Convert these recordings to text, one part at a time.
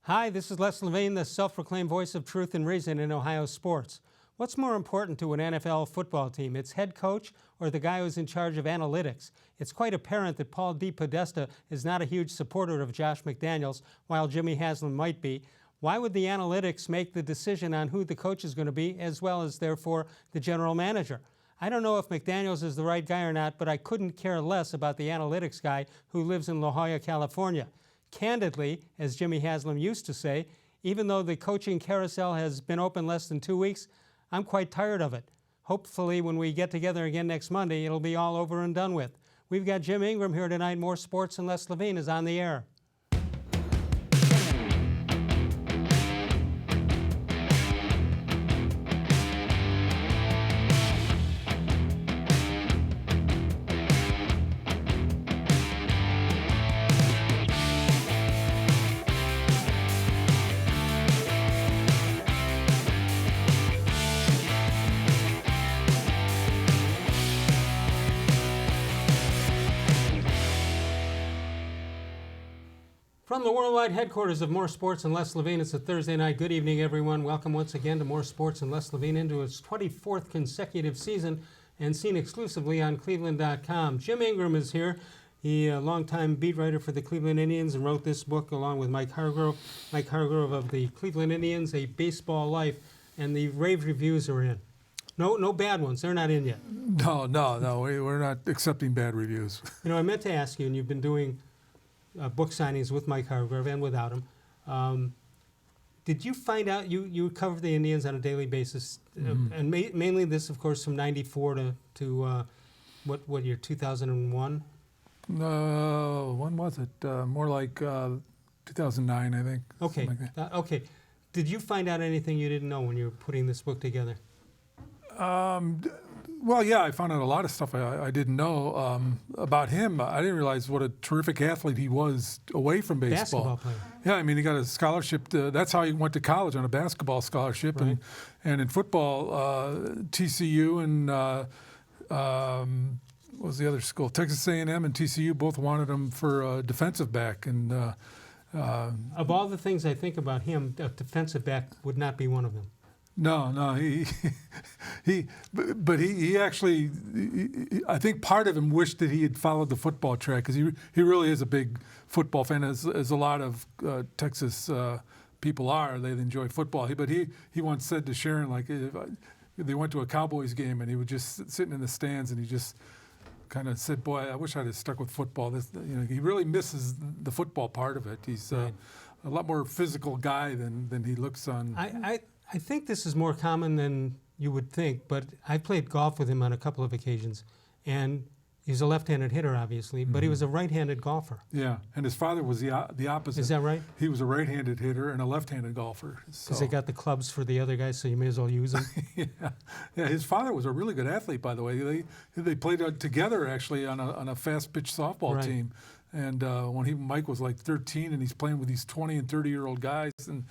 Hi, this is Les-Levine, the self-proclaimed voice of truth and reason in Ohio sports. What's more important to an NFL football team, its head coach or the guy who's in charge of analytics? It's quite apparent that Paul DePodesta is not a huge supporter of Josh-McDaniels, while Jimmy-Haslam might be. Why would the analytics make the decision on who the coach is going to be, as well as, therefore, the general manager? I don't know if McDaniels is the right guy or not, but I couldn't care less about the analytics guy who lives in La Jolla, California. Candidly, as Jimmy-Haslam used to say, even though the coaching carousel has been open less than 2 weeks, I'm quite tired of it. Hopefully, when we get together again next Monday, it'll be all over and done with. We've got Jim Ingraham here tonight. More Sports and Les-Levine is on the air. From the worldwide headquarters of More Sports and Les-Levine, it's a Thursday night. Good evening, everyone. Welcome once again to More Sports and Les-Levine into its 24th consecutive season and seen exclusively on cleveland.com. Jim Ingraham is here. He a longtime beat writer for the Cleveland Indians and wrote this book along with Mike Hargrove. Mike Hargrove of the Cleveland Indians, A Baseball Life, and the rave reviews are in. No bad ones. They're not in yet. No. We're not accepting bad reviews. You know, I meant to ask you, and you've been doing book signings with Mike Hargrove and without him. Did you find out, you cover the Indians on a daily basis, and mainly this, of course, from 94 to what year, 2001? When was it? More like 2009, I think. Okay. Like okay. Did you find out anything you didn't know when you were putting this book together? Well, yeah, I found out a lot of stuff I didn't know about him. I didn't realize what a terrific athlete he was away from baseball. Basketball player. Yeah, I mean, he got a scholarship. That's how he went to college, on a basketball scholarship. Right. And in football, TCU and what was the other school? Texas A&M and TCU both wanted him for a defensive back. And of all the things I think about him, a defensive back would not be one of them. No, but he actually, I think part of him wished that he had followed the football track, because he really is a big football fan, as a lot of Texas people are. They enjoy football. But he once said to Sharon, like, they went to a Cowboys game and he was just sitting in the stands and he just kind of said, "Boy, I wish I'd have stuck with football." He really misses the football part of it. He's right. A lot more physical guy than he looks on. I think this is more common than you would think, but I played golf with him on a couple of occasions, and he's a left-handed hitter, obviously, but he was a right-handed golfer. Yeah, and his father was the opposite. Is that right? He was a right-handed hitter and a left-handed golfer. Because they got the clubs for the other guys, so you may as well use them. Yeah. His father was a really good athlete, by the way. They played together, actually, on a fast-pitch softball right. team. And when Mike was like 13, and he's playing with these 20 and 30-year-old guys, and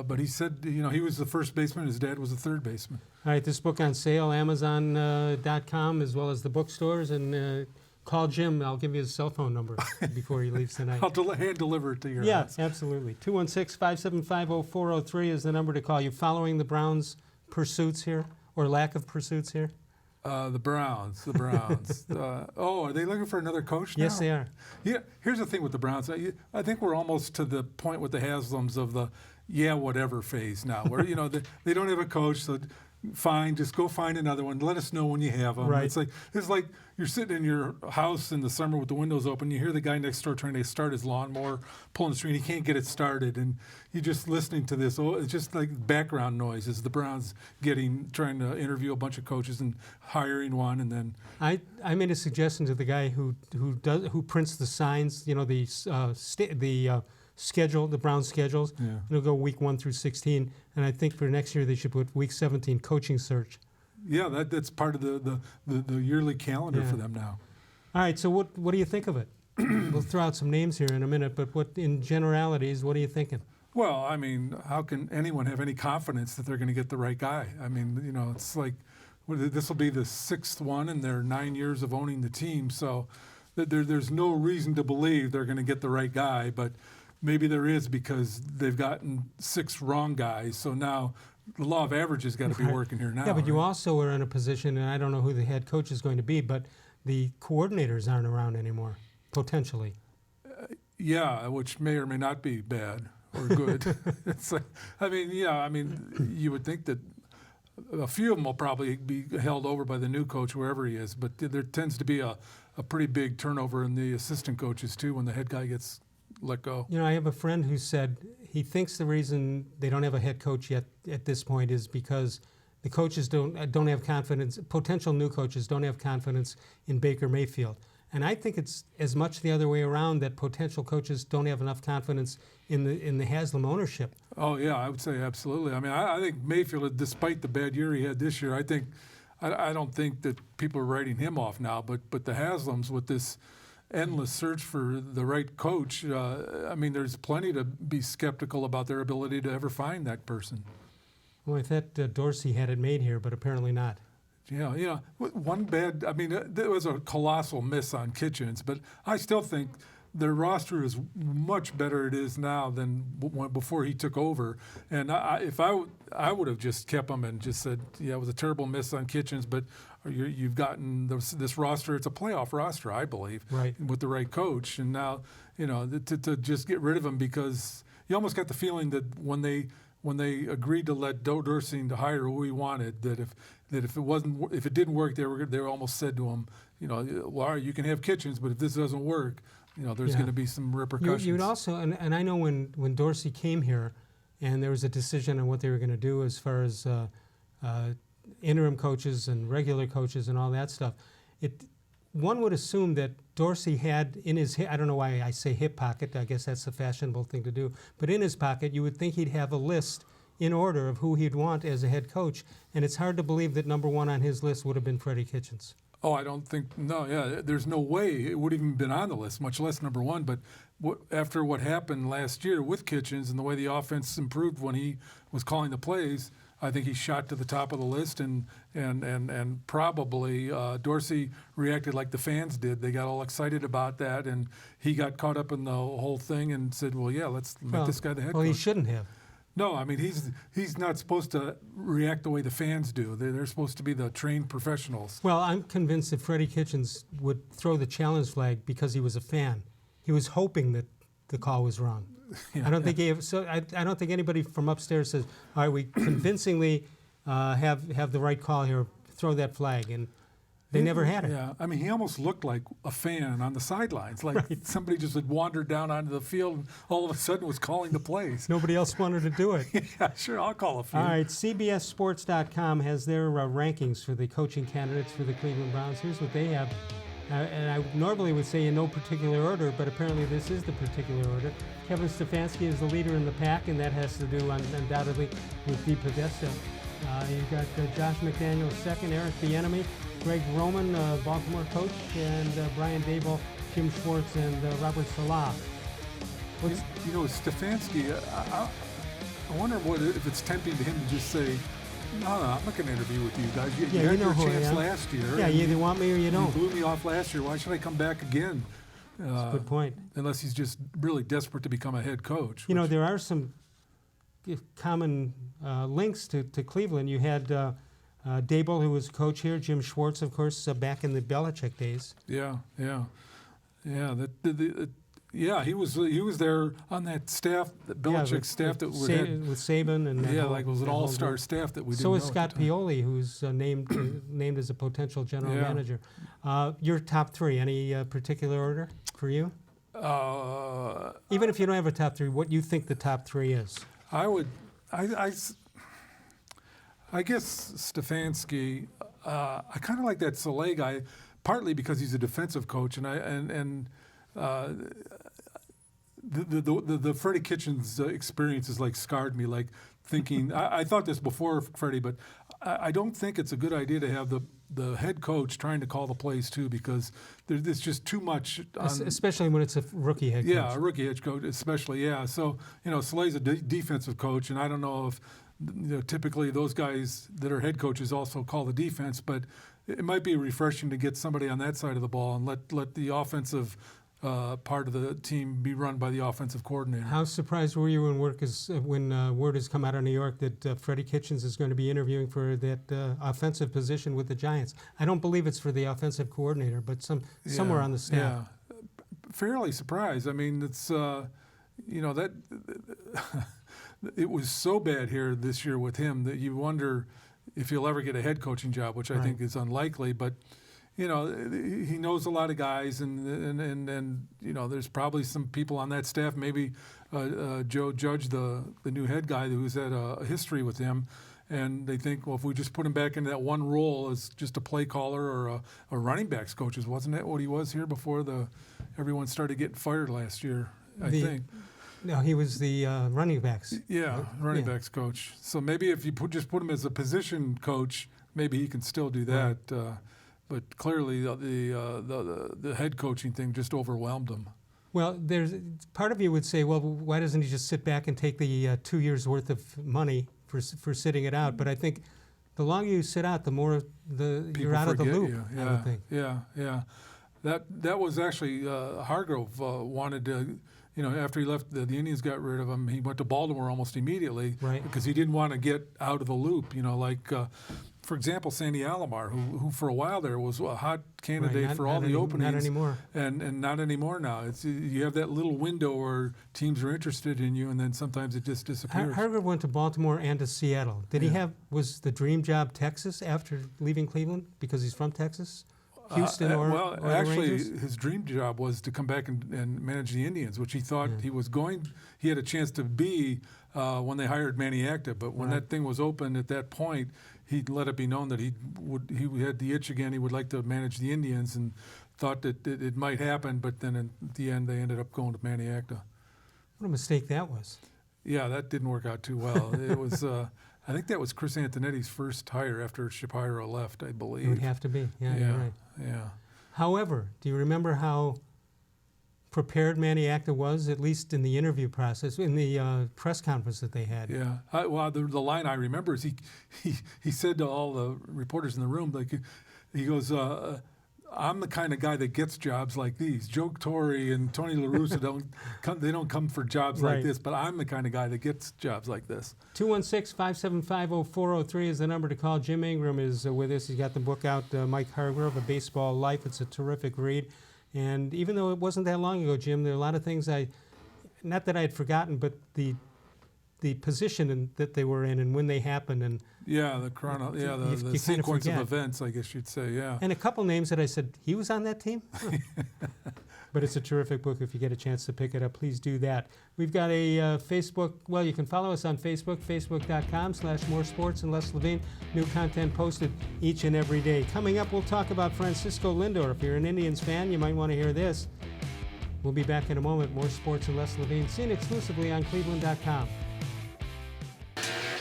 but he said, he was the first baseman. His dad was the third baseman. All right, this book on sale, Amazon.com, as well as the bookstores, and call Jim. I'll give you his cell phone number before he leaves tonight. I'll hand deliver it to your house. Yeah, absolutely. 216-575-0403 is the number to call. You following the Browns' pursuits here, or lack of pursuits here? The Browns. Are they looking for another coach now? Yes, they are. Yeah. Here's the thing with the Browns. I think we're almost to the point with the Haslams of the whatever phase now, where they don't have a coach, so fine, just go find another one. Let us know when you have them. Right. It's like you're sitting in your house in the summer with the windows open. You hear the guy next door trying to start his lawnmower, pulling the string. He can't get it started, and you're just listening to this. Oh, it's just like background noise as the Browns trying to interview a bunch of coaches and hiring one, and then I made a suggestion to the guy who prints the signs. The schedule, the Browns schedules. Yeah. It'll go week 1 through 16, and I think for next year they should put week 17 coaching search. Yeah, that's part of the yearly calendar for them now. All right, so what do you think of it? We'll throw out some names here in a minute, but what in generalities, what are you thinking? Well, I mean, how can anyone have any confidence that they're going to get the right guy? I mean, it's like this will be the 6th one in their 9 years of owning the team, so there's no reason to believe they're going to get the right guy, but maybe there is because they've gotten 6 wrong guys. So now the law of averages got to be working here now. Yeah, but you right? also are in a position, and I don't know who the head coach is going to be, but the coordinators aren't around anymore, potentially. Yeah, which may or may not be bad or good. It's like, you would think that a few of them will probably be held over by the new coach, wherever he is, but there tends to be a pretty big turnover in the assistant coaches, too, when the head guy gets let go. You know, I have a friend who said he thinks the reason they don't have a head coach yet at this point is because the coaches don't have confidence, potential new coaches don't have confidence in Baker Mayfield. And I think it's as much the other way around, that potential coaches don't have enough confidence in the Haslam ownership. Oh, yeah, I would say absolutely. I mean, I think Mayfield, despite the bad year he had this year, I don't think that people are writing him off now, but the Haslams, with this endless search for the right coach, there's plenty to be skeptical about their ability to ever find that person. Well, I thought Dorsey had it made here, but apparently not. Yeah, one bad, there was a colossal miss on Kitchens, but I still think their roster is much better it is now than before he took over. And if I would have just kept him and just said, yeah, it was a terrible miss on Kitchens, but you've gotten this roster. It's a playoff roster, I believe, right, with the right coach. And now, to just get rid of him, because you almost got the feeling that when they agreed to let Dorsey to hire who he wanted, that if it didn't work, they were almost said to him, well, you can have Kitchens, but if this doesn't work, there's going to be some repercussions. You'd also, and I know when Dorsey came here, and there was a decision on what they were going to do as far as interim coaches and regular coaches and all that stuff. One would assume that Dorsey had in his, I don't know why I say hip pocket, I guess that's a fashionable thing to do, but in his pocket you would think he'd have a list in order of who he'd want as a head coach, and it's hard to believe that number one on his list would have been Freddie-Kitchens. Oh, I don't think, there's no way it would have even been on the list, much less number one. But after what happened last year with Kitchens and the way the offense improved when he was calling the plays, I think he shot to the top of the list, and probably Dorsey reacted like the fans did. They got all excited about that, and he got caught up in the whole thing and said, well, yeah, let's make this guy the head coach. Well, he shouldn't have. No, he's not supposed to react the way the fans do. They're supposed to be the trained professionals. Well, I'm convinced that Freddie-Kitchens would throw the challenge flag because he was a fan. He was hoping that the call was wrong. I don't think I don't think anybody from upstairs says, all right, we convincingly have the right call here, throw that flag, and they never had it. Yeah, he almost looked like a fan on the sidelines, like somebody just had wandered down onto the field and all of a sudden was calling the plays. Nobody else wanted to do it. Yeah, sure, I'll call a few. All right, CBSSports.com has their rankings for the coaching candidates for the Cleveland Browns. Here's what they have. And I normally would say in no particular order, but apparently this is the particular order. Kevin-Stefanski is the leader in the pack, and that has to do undoubtedly with Dee Podesta. You've got Josh-McDaniels second, Eric-Bieniemy, Greg Roman, Baltimore coach, and Brian-Daboll, Jim-Schwartz, and Robert-saleh. Stefanski, I wonder if it's tempting to him to just say, no, I'm not going to interview with you guys. You had your chance last year. Yeah, you either want me or you don't. You blew me off last year. Why should I come back again? That's a good point. Unless he's just really desperate to become a head coach. There are some common links to Cleveland. You had Daboll, who was coach here, Jim-Schwartz, of course, back in the Belichick days. Yeah. He was there on that staff, the Belichick staff that we had with Saban and it was an all-star staff that we didn't know. So is Scott Pioli, who's named as a potential general manager. Your top three, any particular order for you? Even if you don't have a top three, what you think the top three is? I guess Stefanski. I kind of like that Saleh guy, partly because he's a defensive coach, and the Freddie-Kitchens experience is scarred me. Thinking, I thought this before Freddie, but I don't think it's a good idea to have the head coach trying to call the plays too, because there's just too much. Especially when it's a rookie head coach. Yeah, a rookie head coach, especially. Yeah, so Saleh's a defensive coach, and I don't know if typically those guys that are head coaches also call the defense, but it might be refreshing to get somebody on that side of the ball and let the offensive part of the team be run by the offensive coordinator. How surprised were you when word has come out of New York that Freddie-Kitchens is going to be interviewing for that offensive position with the Giants? I don't believe it's for the offensive coordinator, but somewhere on the staff. Yeah, fairly surprised. I mean, it's that it was so bad here this year with him that you wonder if he'll ever get a head coaching job, which I think is unlikely. But he knows a lot of guys, and there's probably some people on that staff, maybe Joe Judge, the new head guy, who's had a history with him, and they think, well, if we just put him back into that one role as just a play caller or a running backs coach, wasn't that what he was here before everyone started getting fired last year, I think. No, he was the running backs. Yeah, running backs coach. So maybe if you just put him as a position coach, maybe he can still do that. Right. But clearly, the head coaching thing just overwhelmed him. Well, there's part of you would say, well, why doesn't he just sit back and take the 2 years' worth of money for sitting it out? But I think the longer you sit out, the more you're out of the loop. Yeah, I would think. Yeah. That was actually Hargrove wanted to. After he left, the Indians got rid of him. He went to Baltimore almost immediately because he didn't want to get out of the loop. For example, Sandy Alomar, who for a while there was a hot candidate for all the openings. Not anymore. And not anymore now. You have that little window where teams are interested in you, and then sometimes it just disappears. Hargrove went to Baltimore and to Seattle. Was the dream job Texas after leaving Cleveland because he's from Texas? Houston or actually, Rangers? his dream job was to come back and manage the Indians, which he thought he had a chance to be when they hired Manny Acta. But when that thing was open at that point, he let it be known that he had the itch again. He would like to manage the Indians and thought that it might happen. But then at the end, they ended up going to Manny Acta. What a mistake that was. Yeah, that didn't work out too well. It was. I think that was Chris-Antonetti's first hire after Shapiro left, I believe. It would have to be. Yeah, you're right. Yeah. However, do you remember how prepared Manny Acta was, at least in the interview process, in the press conference that they had? Yeah. The line I remember is he said to all the reporters in the room, he goes, I'm the kind of guy that gets jobs like these. Joe Torre and Tony La Russa don't come for jobs like this, but I'm the kind of guy that gets jobs like this. 216-575-0403 is the number to call. Jim Ingraham is with us. He's got the book out, Mike Hargrove, A Baseball Life. It's a terrific read. And even though it wasn't that long ago, Jim, there are a lot of things not that I had forgotten, but the position that they were in and when they happened. And the sequence of events, I guess you'd say, yeah. And a couple names that I said, he was on that team? Huh. But it's a terrific book. If you get a chance to pick it up, please do that. We've got a Facebook. Well, you can follow us on Facebook, facebook.com/more-sports-and-les-levine. New content posted each and every day. Coming up, we'll talk about Francisco Lindor. If you're an Indians fan, you might want to hear this. We'll be back in a moment. More Sports and Les Levine, seen exclusively on cleveland.com.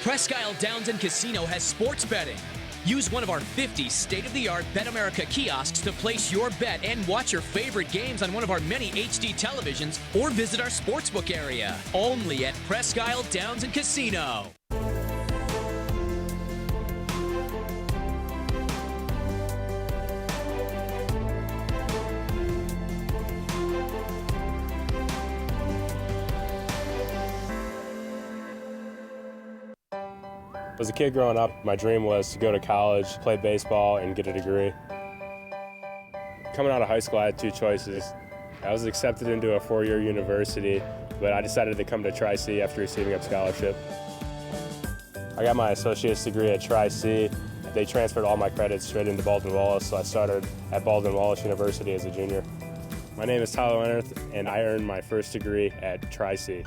Presque Isle Downs and Casino has sports betting. Use one of our 50 state-of-the-art Bet America kiosks to place your bet and watch your favorite games on one of our many HD televisions or visit our sportsbook area. Only at Presque Isle Downs and Casino. As a kid growing up, my dream was to go to college, play baseball, and get a degree. Coming out of high school, I had two choices. I was accepted into a four-year university, but I decided to come to Tri-C after receiving a scholarship. I got my associate's degree at Tri-C. They transferred all my credits straight into Baldwin-Wallace, so I started at Baldwin-Wallace University as a junior. My name is Tyler Leonard, and I earned my first degree at Tri-C.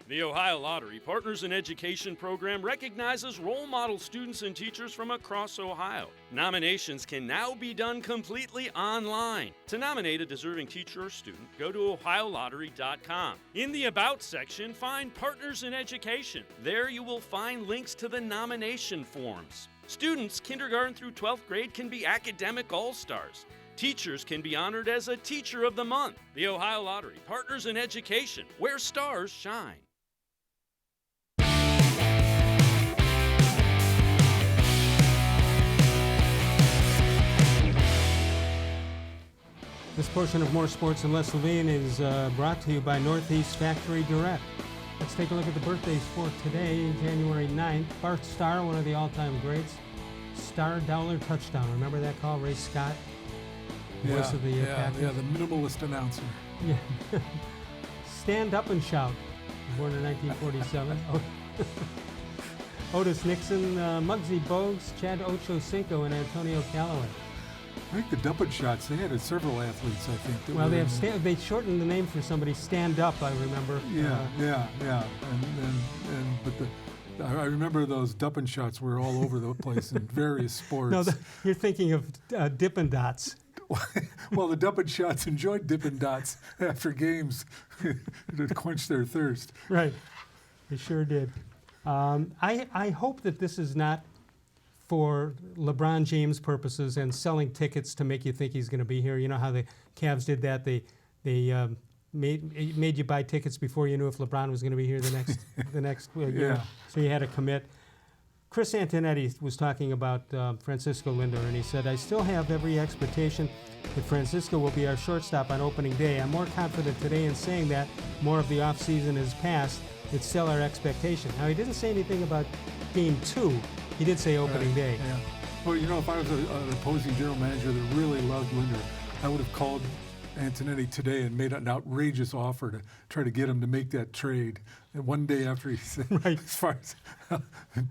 The Ohio Lottery Partners in Education program recognizes role model students and teachers from across Ohio. Nominations can now be done completely online. To nominate a deserving teacher or student, go to ohiolottery.com. In the About section, find Partners in Education. There you will find links to the nomination forms. Students kindergarten through 12th grade can be academic all-stars. Teachers can be honored as a Teacher of the Month. The Ohio Lottery Partners in Education, where stars shine. This portion of More Sports and Les-levine is brought to you by Northeast Factory Direct. Let's take a look at the birthdays for today, January 9th. Bart Starr, one of the all-time greats. Star Dowler touchdown. Remember that call, Ray Scott? Voice of the Packers? Yeah, the minimalist announcer. Yeah. Stand Up and Shout, born in 1947. Otis Nixon, Muggsy Bogues, Chad Ochocinco, and Antonio Callaway. I think the Duppin shots, they had several athletes, I think. That Well, were they shortened the name for somebody, Stand Up, I remember. Yeah. I remember those Duppin shots were all over the place in various sports. No, you're thinking of Dippin' Dots. Well, the Duppin shots enjoyed Dippin' Dots after games to quench their thirst. Right, they sure did. I hope that this is not for LeBron James purposes and selling tickets to make you think he's going to be here. You know how the Cavs did that? They made you buy tickets before you knew if LeBron was going to be here the next year. Yeah. So you had to commit. Chris-Antonetti was talking about Francisco Lindor, and he said, "I still have every expectation that Francisco will be our shortstop on opening day. I'm more confident today in saying that. More of the offseason has passed. It's still our expectation." Now, he didn't say anything about Game 2. He did say opening day. Yeah. Well, you know, if I was an opposing general manager that really loved Lindor, I would have called Antonetti today and made an outrageous offer to try to get him to make that trade. And one day after he said, Right. as far as,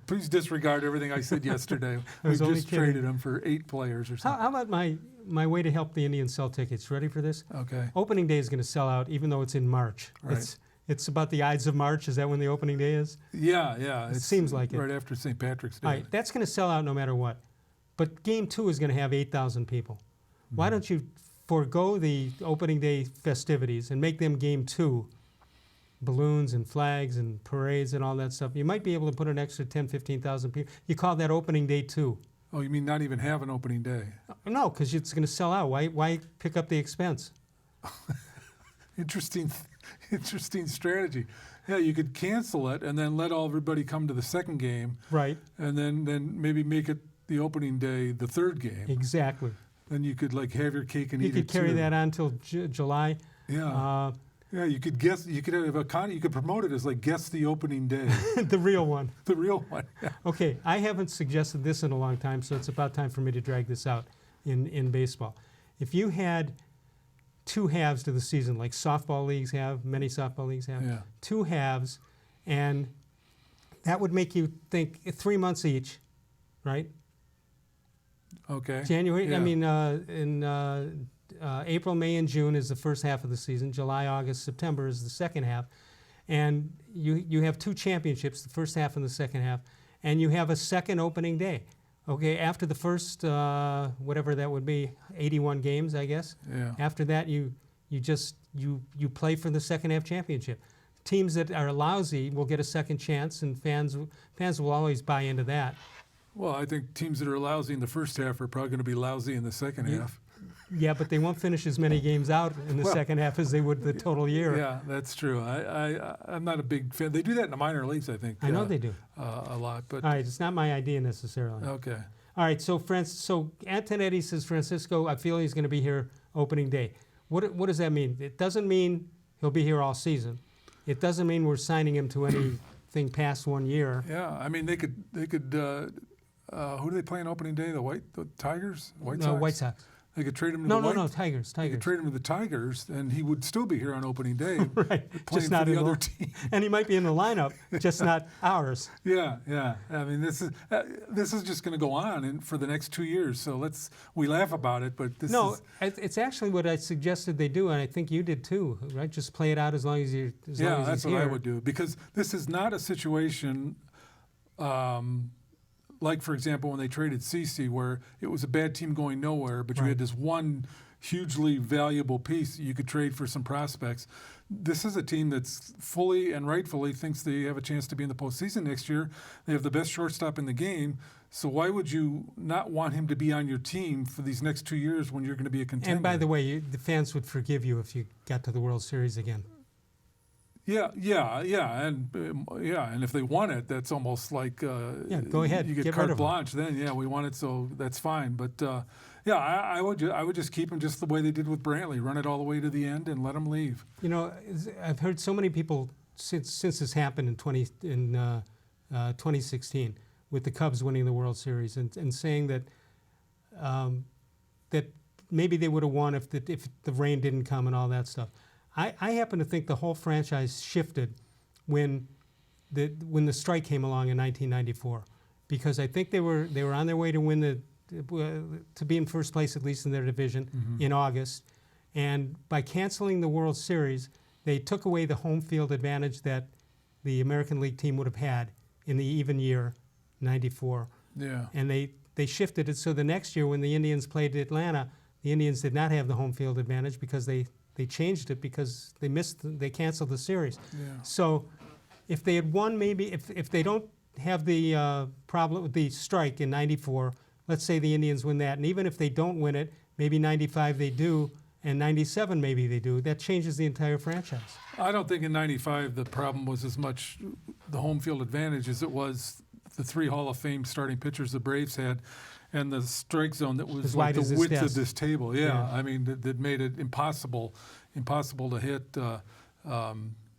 please disregard everything I said yesterday. We was only just kidding. traded him for 8 players or something. How about my way to help the Indians sell tickets? Ready for this? Okay. Opening day is going to sell out, even though it's in March. Right. It's about the Ides of March. Is that when the opening day is? Yeah. It seems like it. Right after St. Patrick's Day. All right, that's going to sell out no matter what. But Game 2 is going to have 8,000 people. Why don't you forego the opening day festivities and make them Game 2? Balloons and flags and parades and all that stuff. You might be able to put an extra 10,000, 15,000 people. You call that opening day 2. Oh, you mean not even have an opening day? No, because it's going to sell out. Why pick up the expense? Interesting strategy. Yeah, you could cancel it and then let everybody come to the second game. Right. And then maybe make it the opening day, the third game. Exactly. Then you could like have your cake and eat it too. You could carry that on till July. Yeah. Yeah, you could guess. You could have you could promote it as like guess the opening day. The real one. The real one. Yeah. Okay, I haven't suggested this in a long time, so it's about time for me to drag this out in baseball. If you had 2 halves to the season, like softball leagues have, many softball leagues have, Yeah. 2 halves, and that would make you think 3 months each, right? Okay. January, Yeah. I mean, in April, May, and June is the first half of the season. July, August, September is the second half. And you have 2 championships, the first half and the second half, and you have a second opening day. Okay, after the first, whatever that would be, 81 games, I guess. Yeah. After that, you play for the second half championship. Teams that are lousy will get a second chance, and fans will always buy into that. Well, I think teams that are lousy in the first half are probably going to be lousy in the second half. Yeah, but they won't finish as many games out in the second half as they would the total year. Yeah, that's true. I'm not a big fan. They do that in the minor leagues, I think. I know they do. A lot, but All right, it's not my idea necessarily. okay. All right, so Antonetti says Francisco, I feel he's going to be here opening day. What does that mean? It doesn't mean he'll be here all season. It doesn't mean we're signing him to anything past 1 year. Yeah, I mean they could. Who do they play on opening day? The Tigers, White Sox. No, White Sox. They could trade him to No, Tigers. They could trade him to the Tigers, and he would still be here on opening day, Right, playing just for not the in other the team. And he might be in the lineup, just not ours. Yeah. I mean, this is just going to go on for the next 2 years. So we laugh about it, but this No, is. it's actually what I suggested they do, and I think you did too, right? Just play it out as long as you're. Yeah, that's what I would do, because this is not a situation. Like, for example, when they traded CeCe, where it was a bad team going nowhere, but you had this one hugely valuable piece you could trade for some prospects. This is a team that's fully and rightfully thinks they have a chance to be in the postseason next year. They have the best shortstop in the game. So why would you not want him to be on your team for these next 2 years when you're going to be a contender? And by the way, the fans would forgive you if you got to the World Series again. Yeah, and if they want it, that's almost like go ahead, You get get rid carte of blanche. Then we want it, so that's fine. But Yeah, I would just keep him just the way they did with Brantley. Run it all the way to the end and let him leave. You know, I've heard so many people since this happened in 2016 with the Cubs winning the World Series and saying that that maybe they would have won if the rain didn't come and all that stuff. I happen to think the whole franchise shifted when the strike came along in 1994, because I think they were on their way to win to be in first place, at least in their division, in August, and by canceling the World Series, they took away the home field advantage that the American League team would have had in the even year, 94. Yeah. And they shifted it so the next year when the Indians played Atlanta, the Indians did not have the home field advantage because they changed it because they canceled the series. Yeah. So if they had won, maybe if they don't have the problem with the strike in 94, let's say the Indians win that, and even if they don't win it, maybe 95 they do, and 97 maybe they do, that changes the entire franchise. I don't think in 95 the problem was as much the home field advantage as it was the 3 Hall of Fame starting pitchers the Braves had and the strike zone that was like the width of this table. Yeah. I mean, that made it impossible to hit.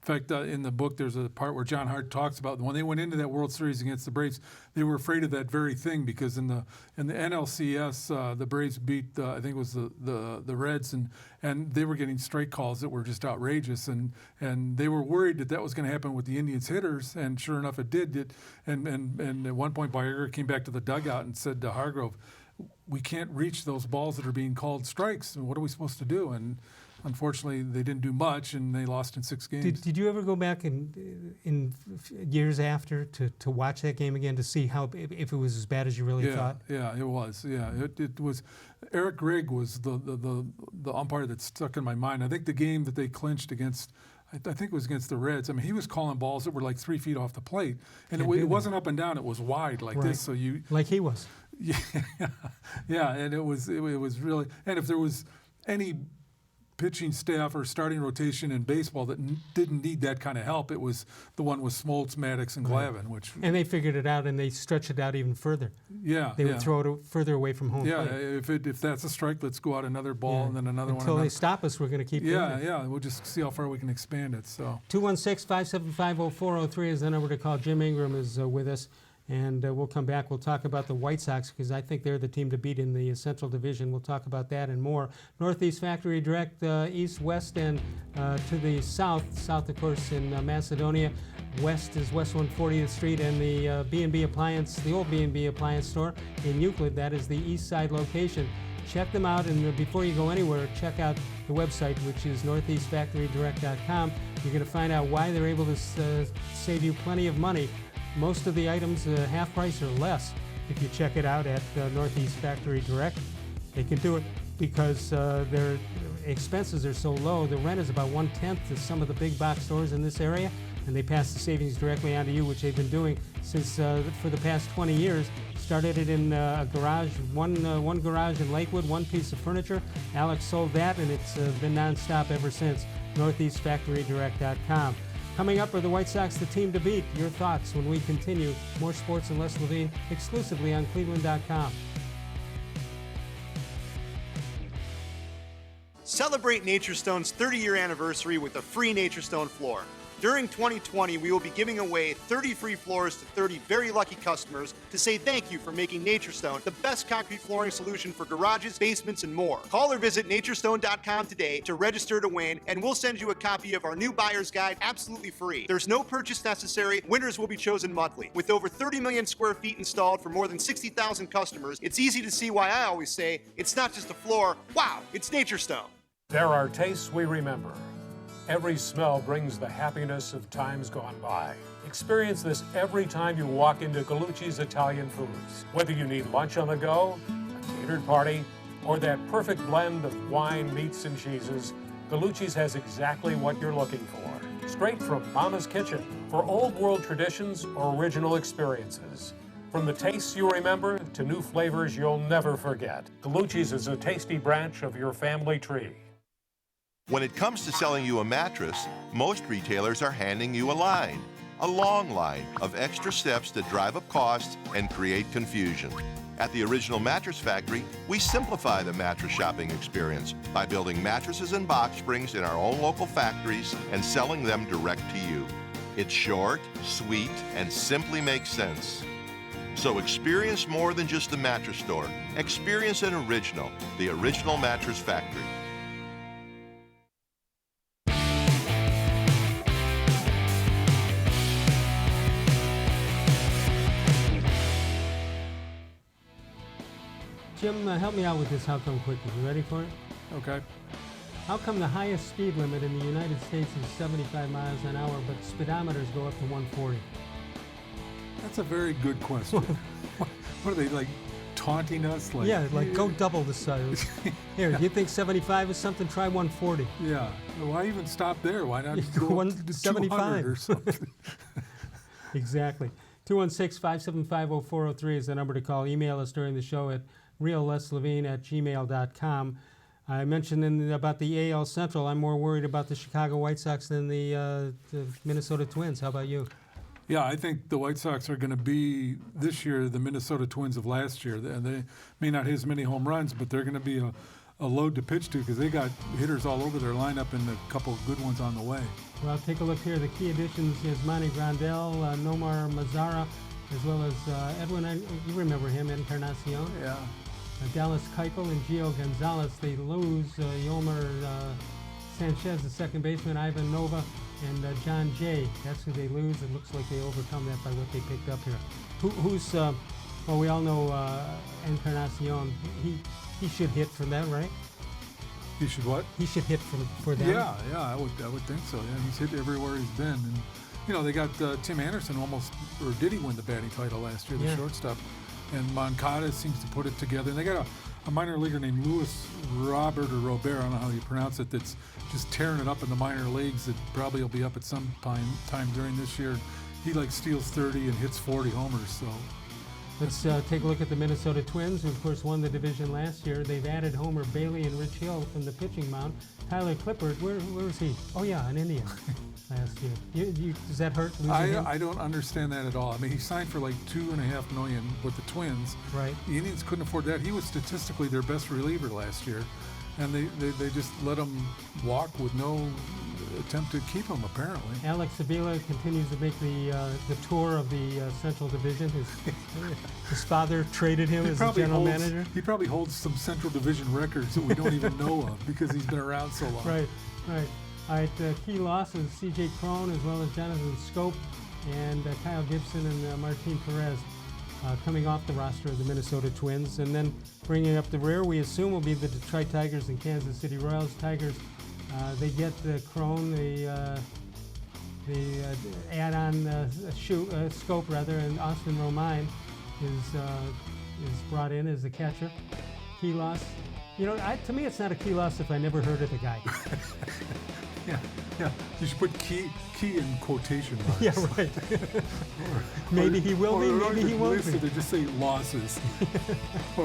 In fact, in the book, there's a part where John Hart talks about when they went into that World Series against the Braves, they were afraid of that very thing because in the NLCS, the Braves beat I think it was the Reds, and they were getting strike calls that were just outrageous, and they were worried that was going to happen with the Indians hitters, and sure enough, it did. And at one point, Baerga came back to the dugout and said to Hargrove, "We can't reach those balls that are being called strikes, and what are we supposed to do?" And unfortunately, they didn't do much, and they lost in 6 games. Did you ever go back in years after to watch that game again to see if it was as bad as you really thought? Yeah, it was. Yeah, it was. Eric Gregg was the umpire that stuck in my mind. I think the game that they clinched against, I think it was against the Reds. I mean, he was calling balls that were like 3 feet off the plate, and it wasn't up and down. It was wide like this. So like he was. Yeah, and it was really. And if there was any pitching staff or starting rotation in baseball that didn't need that kind of help, it was the one with Smoltz, Maddox, and Glavine. And they figured it out, and they stretched it out even further. Yeah, they would throw it further away from home plate. If that's a strike, let's go out another ball and then another one. Until they stop us, we're going to keep doing it. Yeah, we'll just see how far we can expand it. So 216-575-0403 is the number to call. Jim Ingraham is with us. And we'll come back. We'll talk about the White Sox because I think they're the team to beat in the Central Division. We'll talk about that and more. Northeast Factory Direct, east, west, and to the south. South, of course, in Macedonia. West is West 140th Street and the B&B Appliance, the old B&B Appliance store in Euclid. That is the east side location. Check them out, and before you go anywhere, check out the website, which is northeastfactorydirect.com. You're going to find out why they're able to save you plenty of money. Most of the items half price or less if you check it out at Northeast Factory Direct. They can do it because their expenses are so low. The rent is about 1/10 to some of the big box stores in this area, and they pass the savings directly on to you, which they've been doing since for the past 20 years. Started it in a garage, one garage in Lakewood, one piece of furniture. Alex sold that, and it's been nonstop ever since. NortheastFactoryDirect.com. Coming up are the White Sox, the team to beat. Your thoughts when we continue. More Sports and Les-levine exclusively on cleveland.com. Celebrate Naturestone's 30-year anniversary with a free Naturestone floor. During 2020, we will be giving away 30 free floors to 30 very lucky customers to say thank you for making Naturestone the best concrete flooring solution for garages, basements, and more. Call or visit Naturestone.com today to register to win, and we'll send you a copy of our new buyer's guide absolutely free. There's no purchase necessary. Winners will be chosen monthly. With over 30 million square feet installed for more than 60,000 customers, it's easy to see why I always say, it's not just a floor, wow, it's Naturestone. There are tastes we remember. Every smell brings the happiness of times gone by. Experience this every time you walk into Gallucci's Italian Foods. Whether you need lunch on the go, a catered party, or that perfect blend of wine, meats, and cheeses, Gallucci's has exactly what you're looking for. Straight from Mama's Kitchen for old world traditions or original experiences. From the tastes you remember to new flavors you'll never forget. Gallucci's is a tasty branch of your family tree. When it comes to selling you a mattress, most retailers are handing you a long line of extra steps that drive up costs and create confusion. At the Original Mattress Factory, we simplify the mattress shopping experience by building mattresses and box springs in our own local factories and selling them direct to you. It's short, sweet, and simply makes sense. So experience more than just the mattress store. Experience an original, the Original Mattress Factory. Jim, help me out with this how come quickie. You ready for it? Okay. How come the highest speed limit in the United States is 75 miles an hour, but speedometers go up to 140? That's a very good question. What are they, like, taunting us? Like, Yeah, like go double the size. Here, you think 75 is something? Try 140. Yeah. Why even stop there? Why not You go go up to 200 175 or something? Exactly. 216-575-0403 is the number to call. Email us during the show at real-les-levine@gmail.com. I mentioned about the AL Central, I'm more worried about the Chicago White Sox than the Minnesota Twins. How about you? Yeah, I think the White Sox are going to be, this year, the Minnesota Twins of last year. They may not hit as many home runs, but they're going to be a load to pitch to because they got hitters all over their lineup and a couple of good ones on the way. Well, take a look here. The key additions is Manny Grandal, Nomar Mazara, as well as Edwin, you remember him, Encarnacion. Yeah. Dallas Keuchel and Gio Gonzalez. They lose Yomer Sanchez, the second baseman, Ivan Nova, and John Jay. That's who they lose. It looks like they overcome that by what they picked up here. Who's, well, we all know Encarnacion. He should hit from that, right? He should what? He should hit for them. Yeah, I would think so. Yeah, he's hit everywhere he's been. And, you know, they got Tim Anderson almost, or did he win the batting title last year, the shortstop? And Moncada seems to put it together. And they got a minor leaguer named Robert, I don't know how you pronounce it, that's just tearing it up in the minor leagues. That probably will be up at some time during this year. He steals 30 and hits 40 homers. So let's take a look at the Minnesota Twins, who of course won the division last year. They've added Homer Bailey and Rich Hill from the pitching mound. Tyler Clippard, where is he? Oh yeah, an Indian last year. Does that hurt? I don't understand that at all. I mean, he signed for like $2.5 million with the Twins. Right. The Indians couldn't afford that. He was statistically their best reliever last year, and they just let him walk with no attempt to keep him, apparently. Alex Avila continues to make the tour of the Central Division. His father traded him as the general manager. He probably holds some Central Division records that we don't even know of because he's been around so long. Right. All right, key losses, C.J. Cron as well as Jonathan Scope and Kyle Gibson and Martin Perez coming off the roster of the Minnesota Twins. And then bringing up the rear, we assume, will be the Detroit Tigers and Kansas City Royals. Tigers, they get Cron, the add-on Scope, and Austin Romine is brought in as the catcher. Key loss. You know, to me, it's not a key loss if I never heard of the guy. Yeah. You should put key in quotation marks. Yeah, right. Maybe he will be, maybe he won't be. They just say losses, or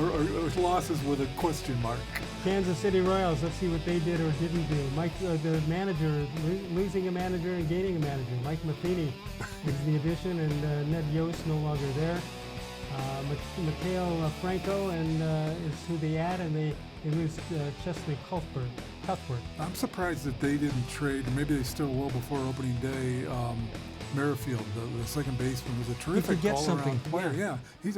losses with a question mark. Kansas City Royals. Let's see what they did or didn't do. Mike, the manager, losing a manager and gaining a manager. Mike Matheny is the addition, and Ned Yost no longer there. Mikhail Franco is who they add, and they lose Chesley Cuthbert. I'm surprised that they didn't trade, maybe they still will before opening day, Merrifield, the second baseman, was a terrific all-around player. Yeah, he's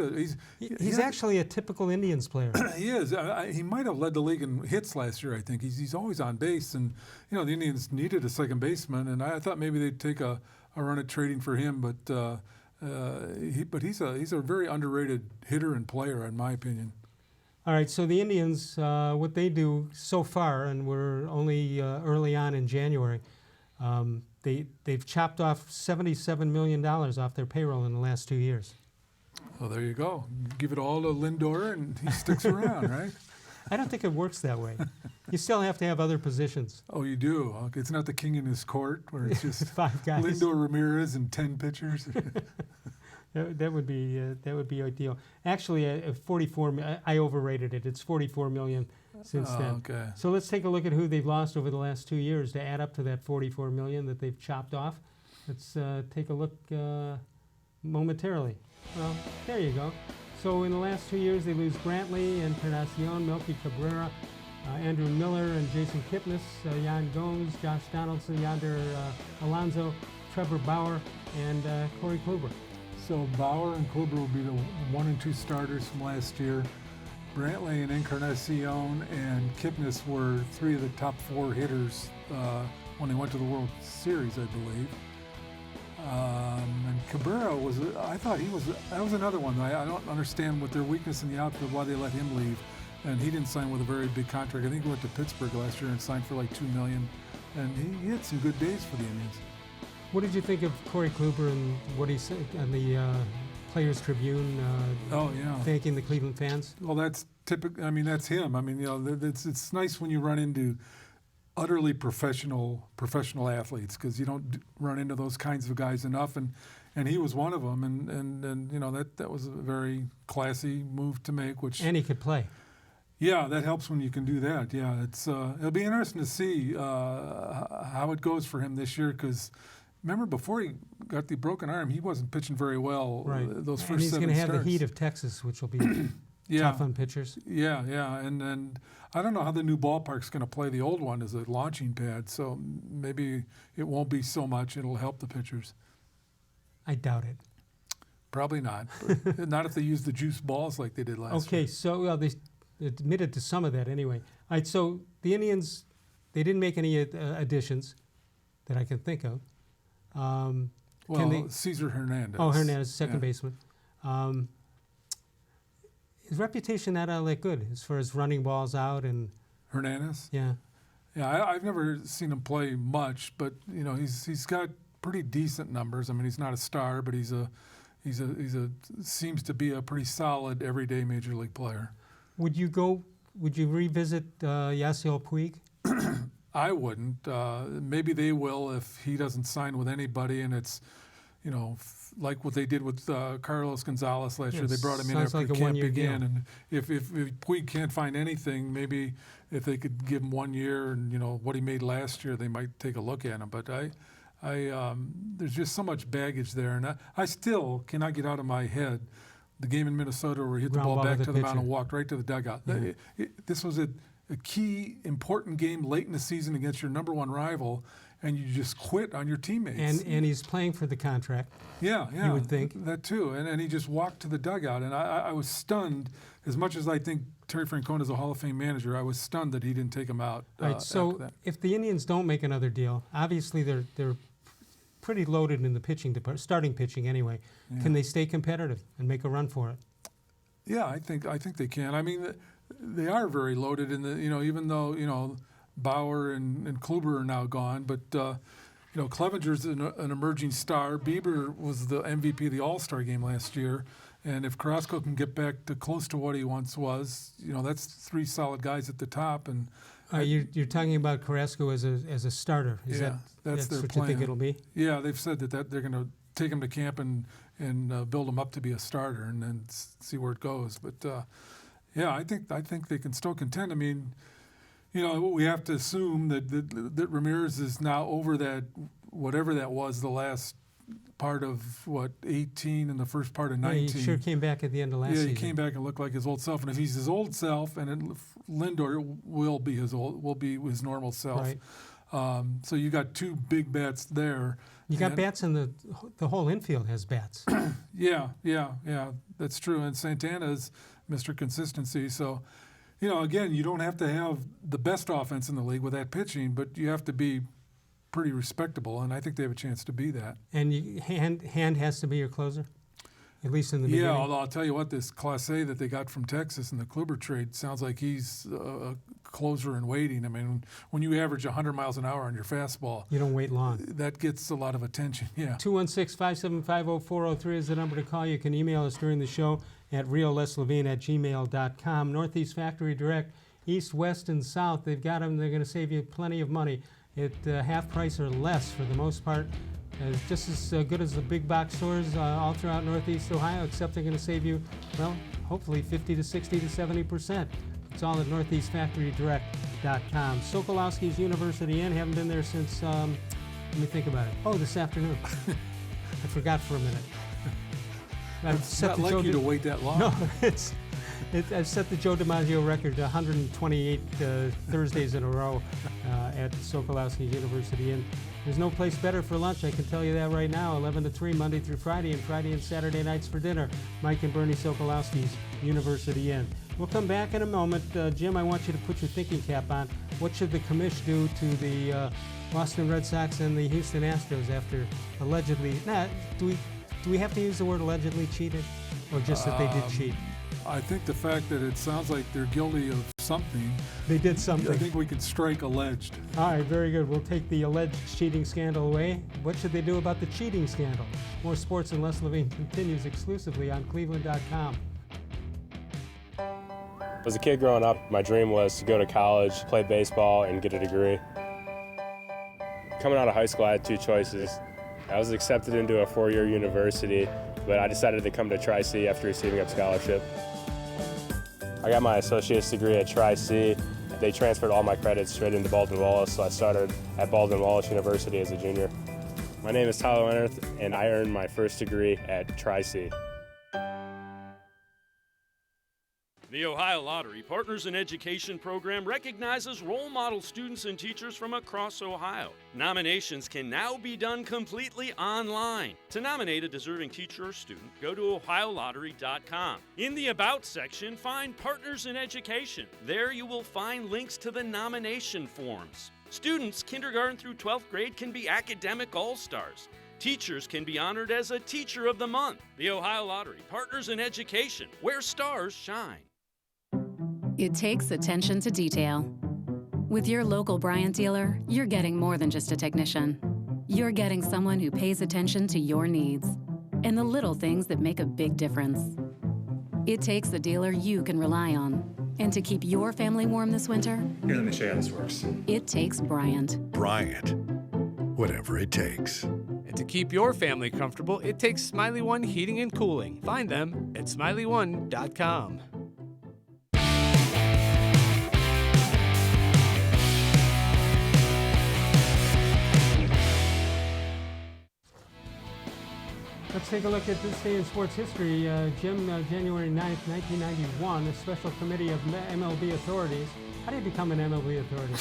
actually a typical Indians player. He is. He might have led the league in hits last year, I think. He's always on base, and you know the Indians needed a second baseman, and I thought maybe they'd take a run at trading for him, but he's a very underrated hitter and player, in my opinion. All right, so the Indians, what they do so far, and we're only early on in January, they've chopped off $77 million off their payroll in the last 2 years. Well, there you go. Give it all to Lindor, and he sticks around, right? I don't think it works that way. You still have to have other positions. Oh, you do? Okay. It's not the king in his court, where it's just 5 guys. Lindor, Ramirez, and 10 pitchers. That would be ideal. Actually, 44. I overrated it. It's $44 million since then. Okay. So let's take a look at who they've lost over the last 2 years to add up to that $44 million that they've chopped off. Let's take a look momentarily. Well, there you go. So in the last 2 years, they lose Brantley, Encarnacion, Melky Cabrera, Andrew Miller and Jason Kipnis, Jan Gomes, Josh Donaldson, Yonder Alonso, Trevor Bauer, and Corey-Kluber. So Bauer and Kluber will be the 1 and 2 starters from last year. Brantley and Encarnacion and Kipnis were 3 of the top 4 hitters when they went to the World Series, I believe. And Cabrera that was another one. I don't understand what their weakness in the outfield, why they let him leave. And he didn't sign with a very big contract. I think he went to Pittsburgh last year and signed for like $2 million. And he had some good days for the Indians. What did you think of Corey-Kluber and what he said on the Players Tribune? Thanking the Cleveland fans. Well, that's typical. I mean, that's him. I mean, it's nice when you run into utterly professional athletes, because you don't run into those kinds of guys enough. And he was one of them. And that was a very classy move to make. And he could play. Yeah, that helps when you can do that. Yeah, it'll be interesting to see how it goes for him this year, because remember, before he got the broken arm, he wasn't pitching very well. Right. Those first 7 and he's going to have starts. the heat of Texas, which will be tough on pitchers. Yeah, and I don't know how the new ballpark's going to play the old one as a launching pad, so maybe it won't be so much. It'll help the pitchers. I doubt it. Probably not. But not if they use the juice balls like they did last year. Okay, so they admitted to some of that anyway. All right, so the Indians, they didn't make any additions that I can think of. Cesar Hernandez. Oh, Hernandez, second baseman. His reputation not all that good as far as running balls out and Hernandez. Yeah. I've never seen him play much, but he's got pretty decent numbers. I mean, he's not a star, but he's a seems to be a pretty solid everyday major league player. Would you revisit Yasiel Puig? I wouldn't. Maybe they will if he doesn't sign with anybody, and it's, like what they did with Carlos Gonzalez last year. They brought him in after camp began, and if Puig can't find anything, maybe if they could give him 1 year and what he made last year, they might take a look at him. But there's just so much baggage there, and I still cannot get out of my head the game in Minnesota where he hit the ball back to the mound and walked right to the dugout. Yeah. This was a key, important game late in the season against your number 1 rival, and you just quit on your teammates. And he's playing for the contract. Yeah. You would think. That too. And he just walked to the dugout. And I was stunned, as much as I think Terry Francona is a Hall of Fame manager, I was stunned that he didn't take him out. Right, so if the Indians don't make another deal, obviously they're pretty loaded in the pitching department, starting pitching anyway. Yeah. Can they stay competitive and make a run for it? Yeah, I think they can. I mean, they are very loaded in the, even though, Bauer and Kluber are now gone, but, Clevenger's an emerging star. Bieber was the MVP of the All-Star game last year, and if Carrasco can get back to close to what he once was, that's 3 solid guys at the top. And you're talking about Carrasco as a starter. That's their what plan. You think it'll be? Yeah, they've said that they're going to take him to camp and build him up to be a starter and then see where it goes. But I think they can still contend. I mean, we have to assume that Ramirez is now over that, whatever that was, the last part of 18 and the first part of 19. He sure came back at the end of last season. Yeah, he came back and looked like his old self. And if he's his old self, and Lindor will be his normal self. Right. So you got 2 big bats there. You got bats in the whole infield has bats. Yeah, that's true. And Santana's Mr. Consistency. So, again, you don't have to have the best offense in the league with that pitching, but you have to be pretty respectable, and I think they have a chance to be that. And Hand has to be your closer, at least in the beginning. Yeah, although I'll tell you what, this Class A that they got from Texas in the Kluber trade sounds like he's a closer in waiting. I mean, when you average 100 miles an hour on your fastball, you don't wait long. That gets a lot of attention. Yeah. 216-575-0403 is the number to call. You can email us during the show at rio-les-levine@gmail.com. Northeast Factory Direct, East, West, and South. They've got them. They're going to save you plenty of money at half price or less for the most part. Just as good as the big box stores all throughout Northeast Ohio, except they're going to save you, hopefully 50 to 60 to 70%. It's all at northeastfactorydirect.com. Sokolowski's University Inn. Haven't been there since, let me think about it. Oh, this afternoon. I forgot for a minute. I've It's set not the like Joe you to wait that long. No, I've set the Joe DiMaggio record, 128 Thursdays in a row at Sokolowski University. And there's no place better for lunch, I can tell you that right now. 11 to 3, Monday through Friday, and Friday and Saturday nights for dinner. Mike and Bernie Sokolowski's University Inn. We'll come back in a moment. Jim, I want you to put your thinking cap on. What should the commish do to the Boston Red Sox and the Houston Astros after allegedly, do we have to use the word allegedly cheated, or just that they did cheat? I think the fact that it sounds like they're guilty of something. They did something. I think we can strike alleged. All right, very good. We'll take the alleged cheating scandal away. What should they do about the cheating scandal? More Sports and Les-Levine continues exclusively on cleveland.com. As a kid growing up, my dream was to go to college, play baseball, and get a degree. Coming out of high school, I had two choices. I was accepted into a four-year university, but I decided to come to Tri-C after receiving a scholarship. I got my associate's degree at Tri-C. They transferred all my credits straight into Baldwin-Wallace, so I started at Baldwin-Wallace University as a junior. My name is Tyler Leonard, and I earned my first degree at Tri-C. The Ohio Lottery Partners in Education program recognizes role model students and teachers from across Ohio. Nominations can now be done completely online. To nominate a deserving teacher or student, go to ohiolottery.com. In the About section, find Partners in Education. There you will find links to the nomination forms. Students kindergarten through 12th grade can be academic all-stars. Teachers can be honored as a Teacher of the Month. The Ohio Lottery Partners in Education, where stars shine. It takes attention to detail. With your local Bryant dealer, you're getting more than just a technician. You're getting someone who pays attention to your needs and the little things that make a big difference. It takes a dealer you can rely on. And to keep your family warm this winter, here, let me show you how this works. It takes Bryant. Bryant, whatever it takes. And to keep your family comfortable, it takes Smiley One Heating and Cooling. Find them at smiley1.com. Let's take a look at this day in sports history. Jim, January 9th, 1991, a special committee of MLB authorities. How do you become an MLB authority?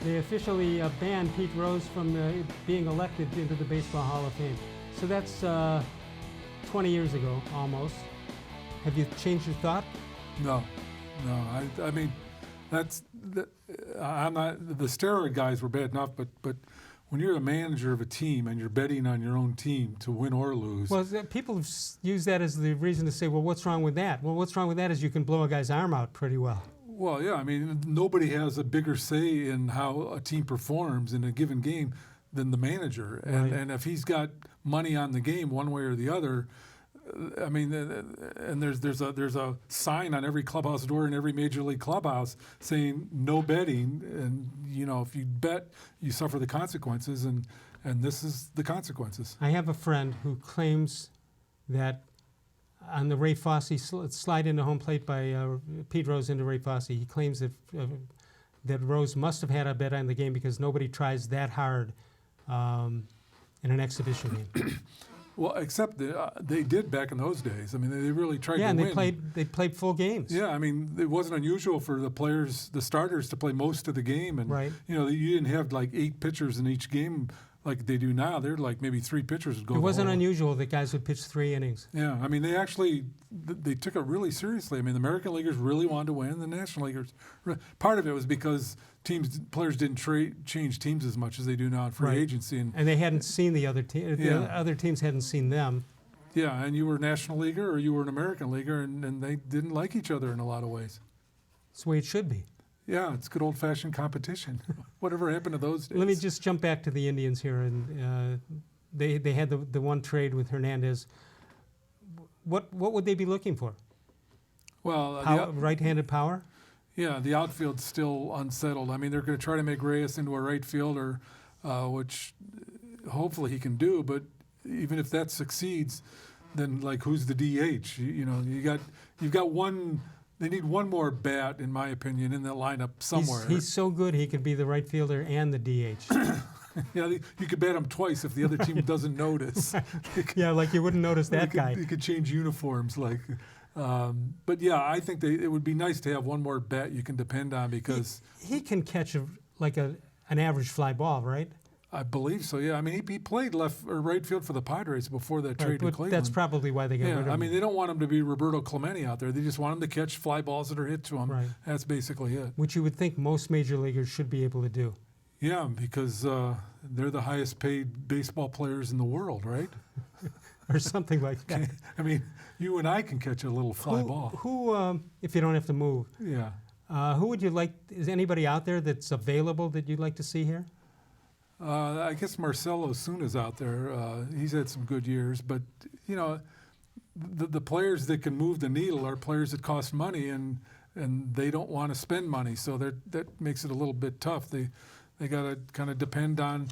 They officially banned Pete Rose from being elected into the Baseball Hall of Fame. So that's 20 years ago, almost. Have you changed your thought? No. I mean, I'm not. The steroid guys were bad enough, but when you're a manager of a team and you're betting on your own team to win or lose. Well, people use that as the reason to say, well, what's wrong with that? Well, what's wrong with that is you can blow a guy's arm out pretty well. Well, yeah, I mean, nobody has a bigger say in how a team performs in a given game than the manager. Right. And if he's got money on the game one way or the other, I mean, and there's a sign on every clubhouse door in every major league clubhouse saying no betting, and if you bet, you suffer the consequences, and this is the consequences. I have a friend who claims that on the Ray Fosse slide into home plate by Pete Rose into Ray Fosse, he claims that Rose must have had a bet on the game because nobody tries that hard in an exhibition game. Well, except they did back in those days. I mean, they really tried to win. Yeah, and they played full games. Yeah, I mean, it wasn't unusual for the starters to play most of the game. And, right. You didn't have like 8 pitchers in each game like they do now. They're like maybe 3 pitchers would go. It wasn't unusual that guys would pitch 3 innings. Yeah, I mean, they took it really seriously. I mean, the American Leaguers really wanted to win. The National Leaguers, part of it was because players didn't change teams as much as they do now in free agency, and they hadn't seen the other team. Yeah. The other teams hadn't seen them. Yeah, and you were a National Leaguer or you were an American Leaguer, and they didn't like each other in a lot of ways. That's the way it should be. Yeah, it's good old-fashioned competition. Whatever happened to those days? Let me just jump back to the Indians here, and they had the one trade with Hernandez. What would they be looking for? Well, right-handed power. Yeah, the outfield's still unsettled. I mean, they're going to try to make Reyes into a right fielder, which hopefully he can do. But even if that succeeds, then who's the DH? You've got one. They need one more bat, in my opinion, in the lineup somewhere. He's so good he could be the right fielder and the DH. Yeah, you could bet him twice if the other team doesn't notice. Yeah, like you wouldn't notice that guy. You could change uniforms, like. But yeah, I think it would be nice to have one more bet you can depend on because he can catch an average fly ball, right? I believe so. Yeah, I mean he played left or right field for the Padres before that trade to Cleveland. That's probably why they got rid of him. I mean they don't want him to be Roberto Clemente out there. They just want him to catch fly balls that are hit to him. Right. That's basically it. Which you would think most major leaguers should be able to do. Yeah, because they're the highest paid baseball players in the world, right? Or something like that. I mean, you and I can catch a little fly ball. Who, if you don't have to move, yeah. Who would you like? Is anybody out there that's available that you'd like to see here? I guess Marcelo Osuna's out there. He's had some good years, but you know, the players that can move the needle are players that cost money, and they don't want to spend money, so that makes it a little bit tough. They got to kind of depend on.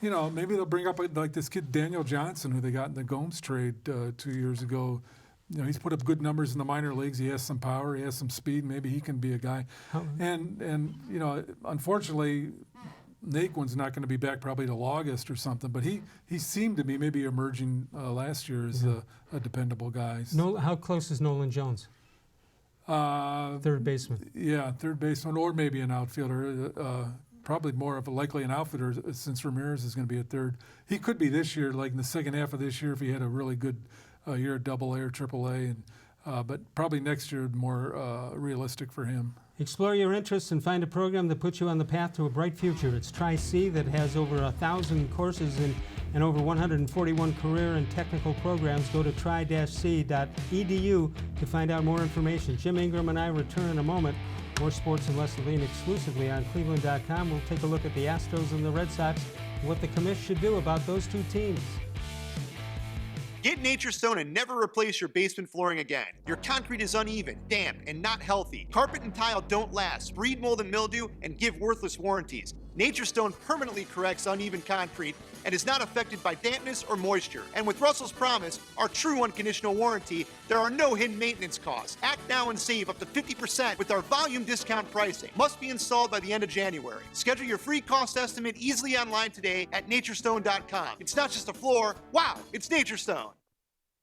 You know, maybe they'll bring up like this kid Daniel Johnson, who they got in the Gomes trade 2 years ago. You know, he's put up good numbers in the minor leagues. He has some power. He has some speed. Maybe he can be a guy. And you know, unfortunately, Naquin's not going to be back probably till August or something. But he seemed to be maybe emerging last year as a dependable guy. How close is Nolan Jones? Third baseman. Yeah, third baseman, or maybe an outfielder. Probably more of a likely an outfielder since Ramirez is going to be at third. He could be this year, like in the second half of this year, if he had a really good year at AA or AAA. But probably next year more realistic for him. Explore your interests and find a program that puts you on the path to a bright future. It's Tri-C that has over 1,000 courses and over 141 career and technical programs. Go to tri-c.edu to find out more information. Jim Ingraham and I return in a moment. More Sports and Les-levine exclusively on cleveland.com. We'll take a look at the Astros and the Red Sox and what the commish should do about those two teams. Get Nature's Stone and never replace your basement flooring again. Your concrete is uneven, damp, and not healthy. Carpet and tile don't last, breed mold and mildew, and give worthless warranties. Nature's Stone permanently corrects uneven concrete and is not affected by dampness or moisture. And with Russell's Promise, our true unconditional warranty, there are no hidden maintenance costs. Act now and save up to 50% with our volume discount pricing. Must be installed by the end of January. Schedule your free cost estimate easily online today at naturestone.com. It's not just a floor. Wow, it's Nature's Stone.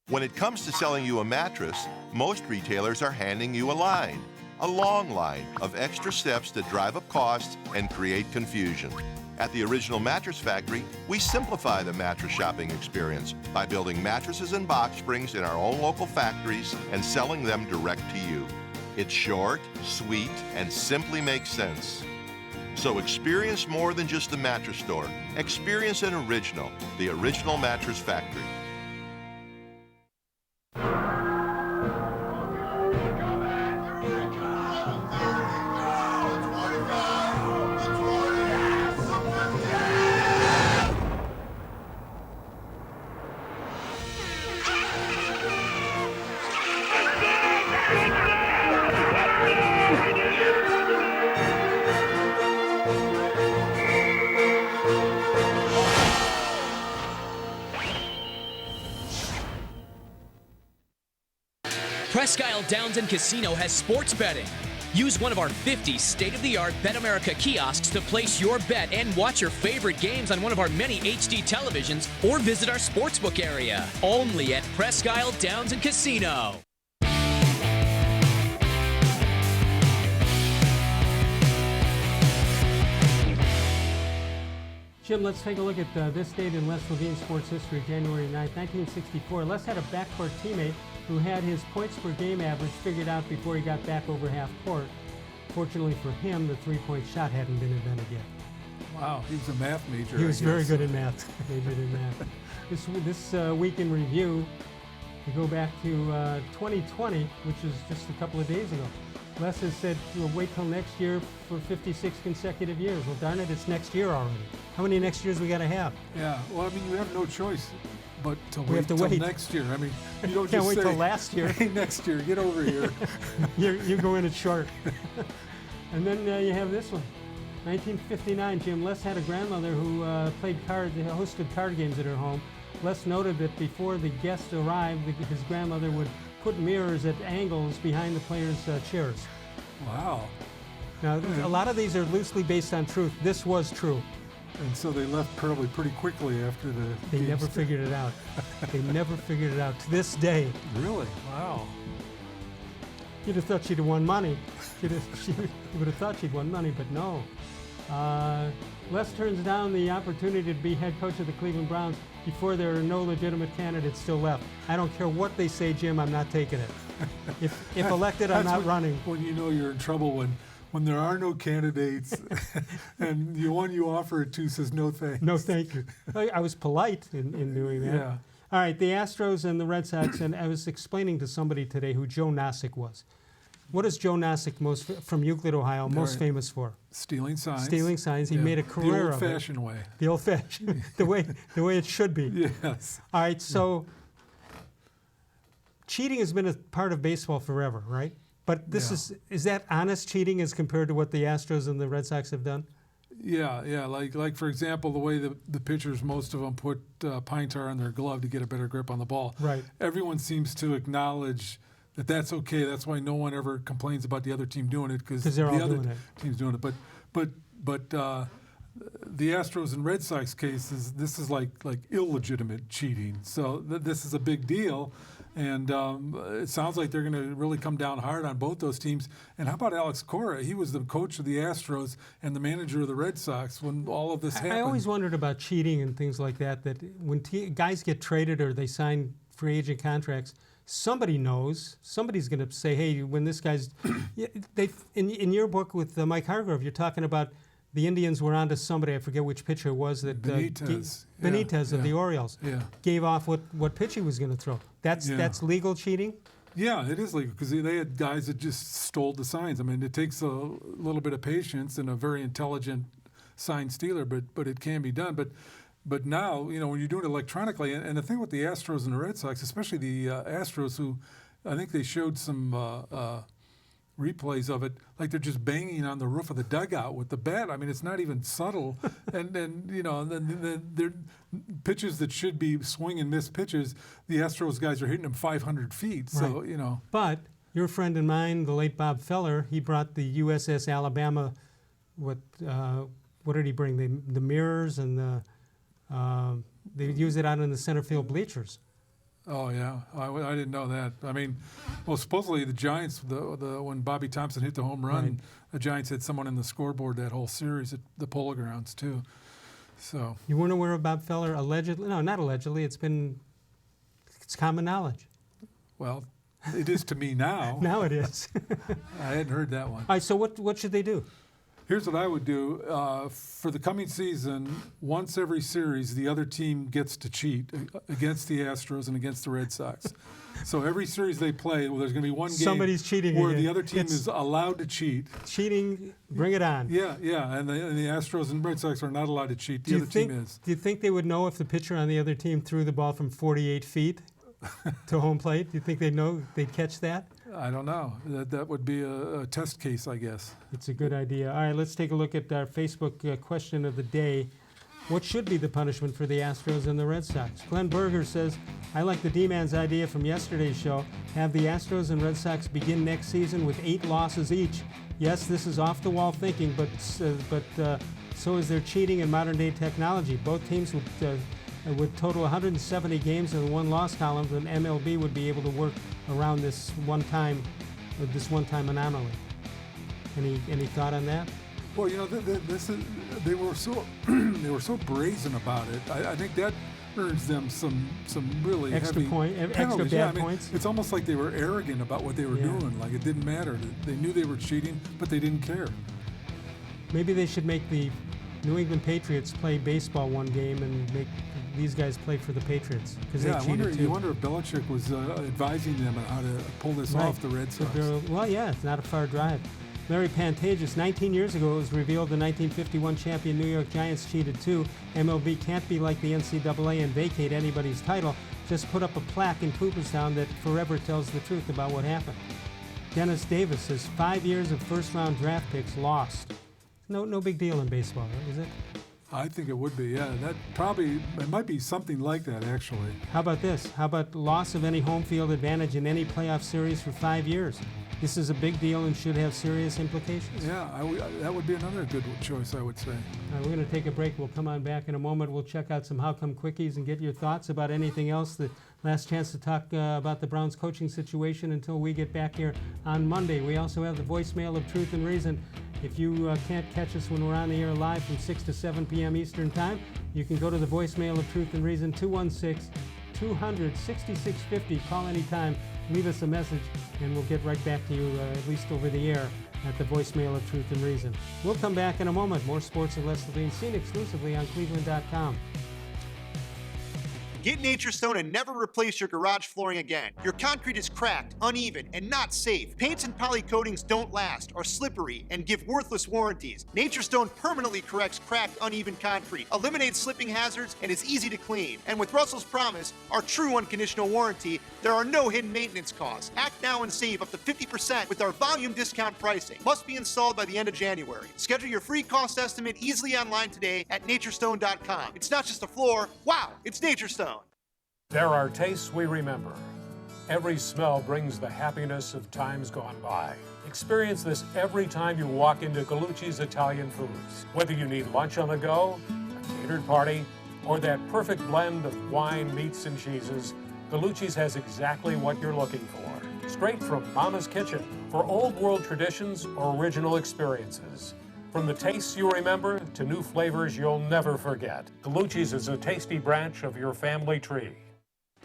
When it comes to selling you a mattress, most retailers are handing you a line. A long line of extra steps that drive up costs and create confusion. At the Original Mattress Factory, we simplify the mattress shopping experience by building mattresses and box springs in our own local factories and selling them direct to you. It's short, sweet, and simply makes sense. So experience more than just a mattress store. Experience an original, the Original Mattress Factory. Presque Isle Downs and Casino has sports betting. Use one of our 50 state-of-the-art Bet America kiosks to place your bet and watch your favorite games on one of our many HD televisions or visit our sportsbook area. Only at Presque Isle Downs and Casino. Jim, let's take a look at this date in Les-levine sports history, January 9th, 1964. Les had a backcourt teammate who had his points per game average figured out before he got back over half court. Fortunately for him, the three-point shot hadn't been invented yet. Wow, he was a math major. He was very good in math. Majored in math. This week in review, we go back to 2020, which is just a couple of days ago. Les has said we'll wait till next year for 56 consecutive years. Well, darn it, it's next year already. How many next years we got to have? Yeah, well, I mean, you have no choice but to We wait have to till wait. next year. I mean, you don't Can't just wait say, till last year. Hey, next year, get over here. You go in it short. And then you have this one. 1959, Jim. Les had a grandmother who played cards, hosted card games at her home. Les noted that before the guests arrived, his grandmother would put mirrors at angles behind the players' chairs. Wow. Now, a lot of these are loosely based on truth. This was true. And so they left probably pretty quickly after the They game never started. figured it out. They never figured it out to this day. Really? Wow. You'd have thought she'd have won money. You would have thought she'd won money, but no. Les turns down the opportunity to be head coach of the Cleveland Browns before there are no legitimate candidates still left. I don't care what they say, Jim, I'm not taking it. If elected, I'm not running. When you know you're in trouble when there are no candidates and the one you offer it to says no thanks. No, thank you. I was polite in doing that. Yeah. All right, the Astros and the Red Sox, and I was explaining to somebody today who Joe Nasick was. What is Joe Nasick from Euclid, Ohio, most famous for? Stealing signs. Stealing signs. He made a career of it. The old-fashioned way. The old-fashioned, the way it should be. Yes. All right, so cheating has been a part of baseball forever, right? But this is that honest cheating as compared to what the Astros and the Red Sox have done? Yeah. Like for example, the way the pitchers, most of them put pine tar on their glove to get a better grip on the ball. Right. Everyone seems to acknowledge that that's okay. That's why no one ever complains about the other team doing it because they're all the other doing it. team's doing it. But the Astros and Red Sox cases, this is like illegitimate cheating. So this is a big deal. And it sounds like they're going to really come down hard on both those teams. And how about Alex Cora? He was the coach of the Astros and the manager of the Red Sox when all of this happened. I always wondered about cheating and things like that, that when guys get traded or they sign free agent contracts, somebody knows. Somebody's going to say, hey, when this guy's... in your book with Mike Hargrove, you're talking about the Indians were onto somebody, I forget which pitcher it was, that Benitez of the Orioles gave off what pitch he was going to throw. That's legal cheating? Yeah, it is legal because they had guys that just stole the signs. I mean, it takes a little bit of patience and a very intelligent sign stealer, but it can be done. But now, when you're doing it electronically, and the thing with the Astros and the Red Sox, especially the Astros, who I think they showed some replays of it, like they're just banging on the roof of the dugout with the bat. I mean, it's not even subtle. and then they're pitches that should be swing and miss pitches. The Astros guys are hitting them 500 feet. So right. But your friend and mine, the late Bob Feller, he brought the USS Alabama. What did he bring? The mirrors and they use it out in the center field bleachers. Oh yeah, I didn't know that. I mean, well, supposedly the Giants, when Bobby Thompson hit the home run, the Giants had someone in the scoreboard that whole series at the Polo Grounds too. So you weren't aware of Bob Feller allegedly? No, not allegedly. It's common knowledge. Well, it is to me now. Now it is. I hadn't heard that one. All right. So what should they do? Here's what I would do. For the coming season, once every series, the other team gets to cheat against the Astros and against the Red Sox. So every series they play, there's going to be one game somebody's cheating where again. The other team is allowed to cheat. Cheating, bring it on. Yeah, and the Astros and Red Sox are not allowed to cheat. The other team is. Do you think they would know if the pitcher on the other team threw the ball from 48 feet to home plate? Do you think they'd catch that? I don't know. That would be a test case, I guess. It's a good idea. All right, let's take a look at our Facebook question of the day. What should be the punishment for the Astros and the Red Sox? Glenn Berger says, I like the D-Man's idea from yesterday's show. Have the Astros and Red Sox begin next season with 8 losses each. Yes, this is off-the-wall thinking, but so is their cheating and modern-day technology. Both teams would total 170 games in the one-loss column, and MLB would be able to work around this one-time anomaly. Any thought on that? Well, they were so brazen about it. I think that earns them some really extra heavy extra bad points. It's almost like they were arrogant about what they were doing. Like it didn't matter. They knew they were cheating, but they didn't care. Maybe they should make the New England Patriots play baseball one game and make these guys play for the Patriots because they cheated too. You wonder if Belichick was advising them on how to pull this off the Red Sox. Well, yeah, it's not a far drive. Larry Pantages, 19 years ago, it was revealed the 1951 champion New York Giants cheated too. MLB can't be like the NCAA and vacate anybody's title. Just put up a plaque in Cooperstown that forever tells the truth about what happened. Dennis Davis says 5 years of first-round draft picks lost. No big deal in baseball, is it? I think it would be, yeah. It might be something like that, actually. How about this? How about loss of any home field advantage in any playoff series for 5 years? this is a big deal and should have serious implications. Yeah, that would be another good choice, I would say. We're going to take a break. We'll come on back in a moment. We'll check out some How Come Quickies and get your thoughts about anything else. The last chance to talk about the Browns coaching situation until we get back here on Monday. We also have the voicemail of Truth and Reason. If you can't catch us when we're on the air live from 6 to 7 p.m. Eastern Time, you can go to the voicemail of Truth and Reason, 216-200-6650. Call anytime, leave us a message, and we'll get right back to you, at least over the air, at the voicemail of Truth and Reason. We'll come back in a moment. More Sports and Les-levine, seen exclusively on cleveland.com. Get Nature Stone and never replace your garage flooring again. Your concrete is cracked, uneven, and not safe. Paints and poly coatings don't last, are slippery, and give worthless warranties. Nature Stone permanently corrects cracked, uneven concrete, eliminates slipping hazards, and is easy to clean. And with Russell's Promise, our true unconditional warranty, there are no hidden maintenance costs. Act now and save up to 50% with our volume discount pricing. Must be installed by the end of January. Schedule your free cost estimate easily online today at naturestone.com. It's not just a floor. Wow, it's Nature Stone. There are tastes we remember. Every smell brings the happiness of times gone by. Experience this every time you walk into Gallucci's Italian Foods. Whether you need lunch on the go, a catered party, or that perfect blend of wine, meats, and cheeses, Gallucci's has exactly what you're looking for. Straight from Mama's Kitchen for old world traditions or original experiences. From the tastes you remember to new flavors you'll never forget, Gallucci's is a tasty branch of your family tree.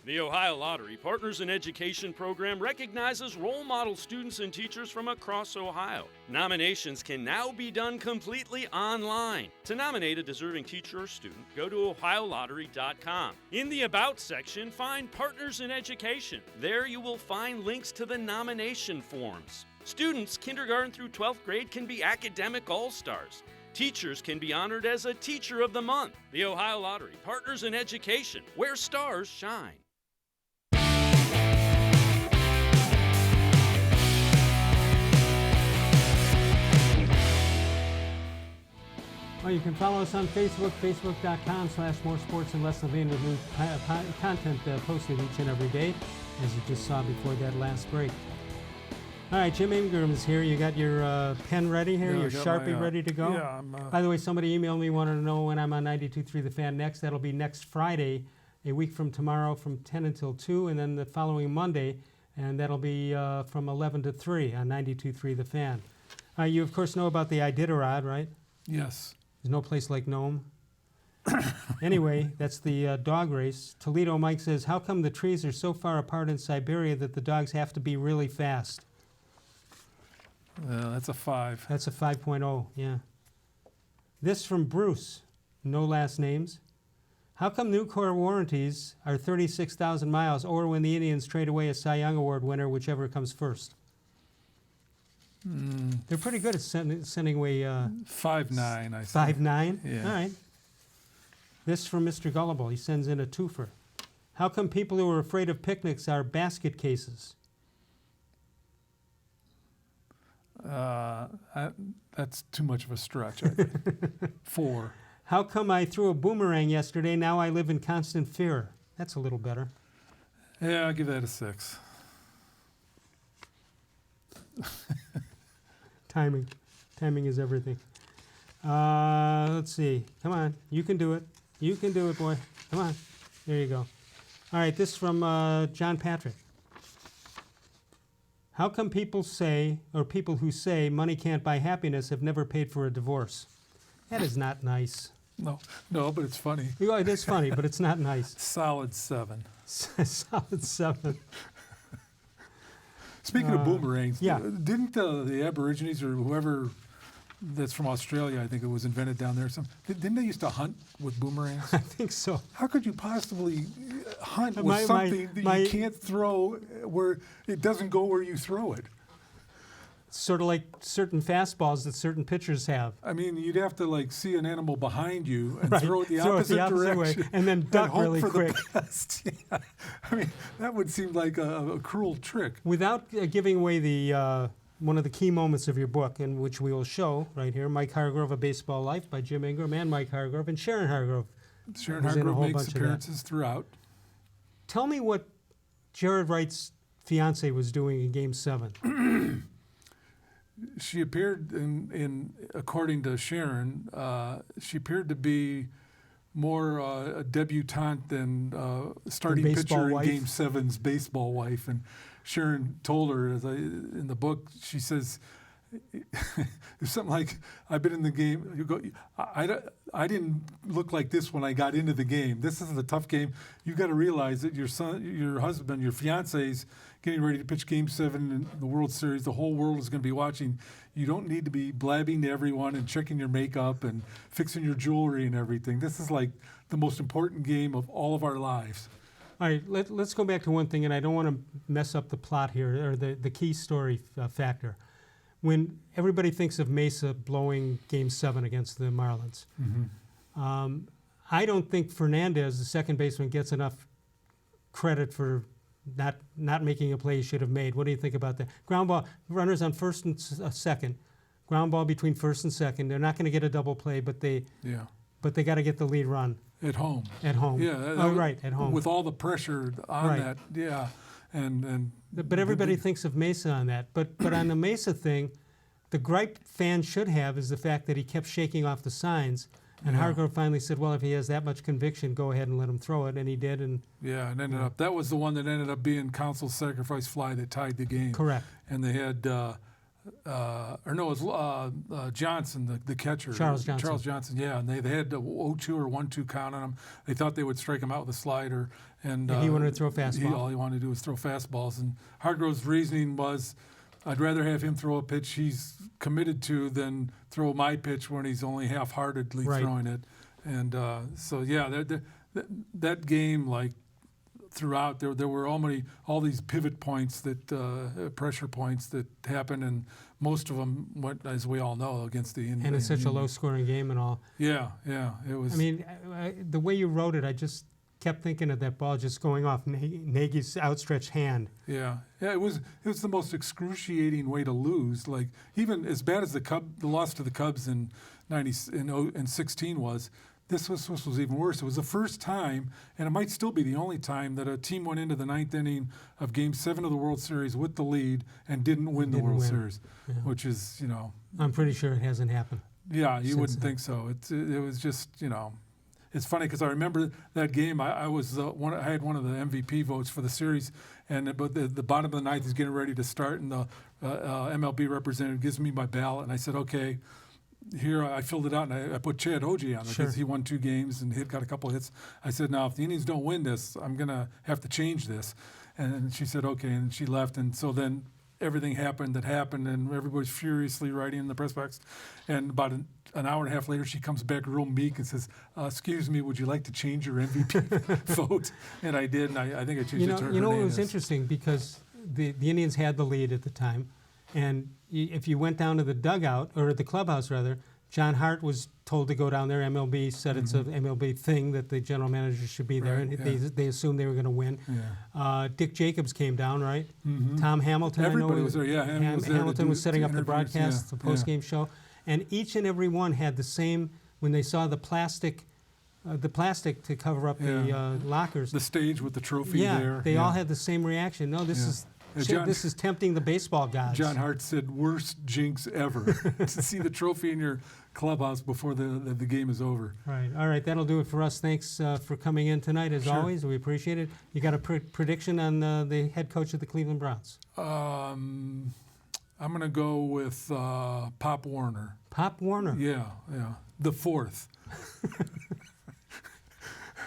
The Ohio Lottery Partners in Education program recognizes role model students and teachers from across Ohio. Nominations can now be done completely online. To nominate a deserving teacher or student, go to ohiolottery.com. In the About section, find Partners in Education. There you will find links to the nomination forms. Students, kindergarten through 12th grade, can be academic all-stars. Teachers can be honored as a Teacher of the Month. The Ohio Lottery Partners in Education, where stars shine. Well, you can follow us on Facebook, facebook.com/more-sports-and-les-levine with new content posted each and every day, as you just saw before that last break. All right, Jim Ingraham is here. You got your pen ready here, Yeah, your Sharpie ready to go? Yeah. By the way, somebody emailed me, wanted to know when I'm on 92.3 The Fan next. That'll be next Friday, a week from tomorrow from 10 until 2, and then the following Monday, and that'll be from 11 to 3 on 92.3 The Fan. You, of course, know about the Iditarod, right? Yes. There's no place like Nome. Anyway, that's the dog race. Toledo Mike says, how come the trees are so far apart in Siberia that the dogs have to be really fast? That's a 5. That's a 5.0, yeah. This from Bruce, no last names. How come new Cora warranties are 36,000 miles, or when the Indians trade away a Cy Young Award winner, whichever comes first? They're pretty good at sending away... 5.9, I think. 5.9? Yeah. All right. This from Mr. Gullible. He sends in a twofer. How come people who are afraid of picnics are basket cases? That's too much of a stretch, I think. 4. How come I threw a boomerang yesterday, now I live in constant fear? That's a little better. Yeah, I'll give that a 6. Timing. Timing is everything. Let's see. Come on. You can do it. You can do it, boy. Come on. There you go. All right, this from John Patrick. How come people say, or people who say money can't buy happiness have never paid for a divorce? That is not nice. No, but it's funny. It is funny, but it's not nice. Solid 7. Solid 7. Speaking of boomerangs, yeah. Didn't the Aborigines or whoever that's from Australia, I think it was invented down there, didn't they used to hunt with boomerangs? I think so. How could you possibly hunt with something that you can't throw where it doesn't go where you throw it? Sort of like certain fastballs that certain pitchers have. I mean, you'd have to see an animal behind you and right. throw it the opposite direction way, and then duck and really hope for quick. The best. Yeah. I mean, that would seem like a cruel trick. Without giving away the one of the key moments of your book, in which we will show right here, Mike Hargrove, A Baseball Life by Jim Ingraham and Mike Hargrove, and Sharon Hargrove. Sharon Hargrove makes appearances throughout. Tell me what Jared writes fiance was doing in Game 7? She appeared according to Sharon, she appeared to be more a debutante than starting pitcher in Game 7's baseball wife. And Sharon told her, in the book, she says, it's something like, I've been in the game. You go, I didn't look like this when I got into the game. This is a tough game. You got to realize that your husband, your fiance's getting ready to pitch Game 7 in the World Series. The whole world is going to be watching. You don't need to be blabbing to everyone and checking your makeup and fixing your jewelry and everything. This is like the most important game of all of our lives. All right, let's go back to one thing, and I don't want to mess up the plot here, or the key story factor. When everybody thinks of Mesa blowing Game 7 against the Marlins, I don't think Fernandez, the second baseman, gets enough credit for not making a play he should have made. What do you think about that? Ground ball, runners on first and second, ground ball between first and second. They're not going to get a double play, but they got to get the lead run. At home. At home. Yeah. Right, at home. With all the pressure on that, yeah. But everybody thinks of Mesa on that. But on the Mesa thing, the gripe fans should have is the fact that he kept shaking off the signs. And Hargrove finally said, well, if he has that much conviction, go ahead and let him throw it. And he did. And that was the one that ended up being Council's sacrifice fly that tied the game. Correct. And they had, Johnson, the catcher. Charles Johnson, yeah. And they had a 0-2 or 1-2 count on him. They thought they would strike him out with a slider. And he wanted to throw a fastball. All he wanted to do was throw fastballs. And Hargrove's reasoning was, I'd rather have him throw a pitch he's committed to than throw my pitch when he's only half-heartedly throwing it. And that game, like throughout, there were all these pivot points, that pressure points that happened, and most of them went, as we all know, against the Indians. And it's such a low-scoring game and all. Yeah, it was. I mean, the way you wrote it, I just kept thinking of that ball just going off Nagy's outstretched hand. Yeah, it was the most excruciating way to lose. Like, even as bad as the loss to the Cubs in 16 was, this was even worse. It was the first time, and it might still be the only time, that a team went into the ninth inning of Game 7 of the World Series with the lead and didn't win the World Series, which is, I'm pretty sure it hasn't happened. Yeah, you wouldn't think so. It was just, It's funny because I remember that game. I had one of the MVP votes for the series, but the bottom of the ninth is getting ready to start, and the MLB representative gives me my ballot, and I said, okay, here I filled it out, and I put Chad Oji on it because he won 2 games and got a couple of hits. I said, now if the Indians don't win this, I'm gonna have to change this, and she said okay, and she left, and so then everything happened, and everybody's furiously writing in the press box. And about an hour and a half later, she comes back real meek and says, excuse me, would you like to change your MVP vote? And I did, and I think I changed it to it was interesting because the Indians had the lead at the time, and if you went down to the dugout, or the clubhouse rather, John Hart was told to go down there. MLB said it's an MLB thing that the general manager should be there, and they assumed they were going to win. Yeah. Dick Jacobs came down, right? Tom Hamilton, everybody was there. Yeah, Hamilton was setting up the broadcast, the post-game show, and each and every one had the same. When they saw the plastic to cover up the lockers, the stage with the trophy there. They all had the same reaction. No, this is. This is tempting the baseball gods. John Hart said, worst jinx ever, to see the trophy in your clubhouse before the game is over. Right. All right, that'll do it for us. Thanks for coming in tonight, as always. We appreciate it. You got a prediction on the head coach of the Cleveland Browns? I'm going to go with Pop Warner. Pop Warner? Yeah. The 4th.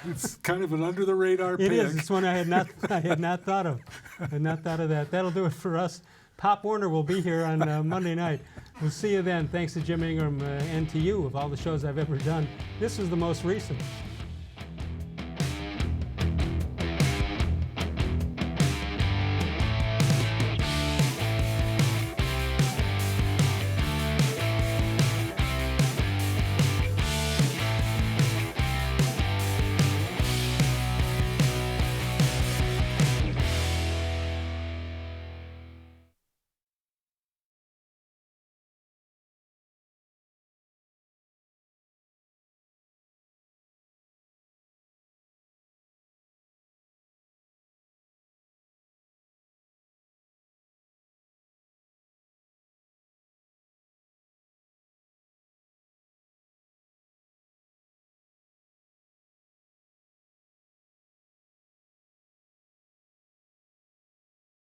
It's kind of an under-the-radar pick. It is. It's one I had not thought of. I had not thought of that. That'll do it for us. Pop Warner will be here on Monday night. We'll see you then. Thanks to Jim Ingraham and to you of all the shows I've ever done. This is the most recent.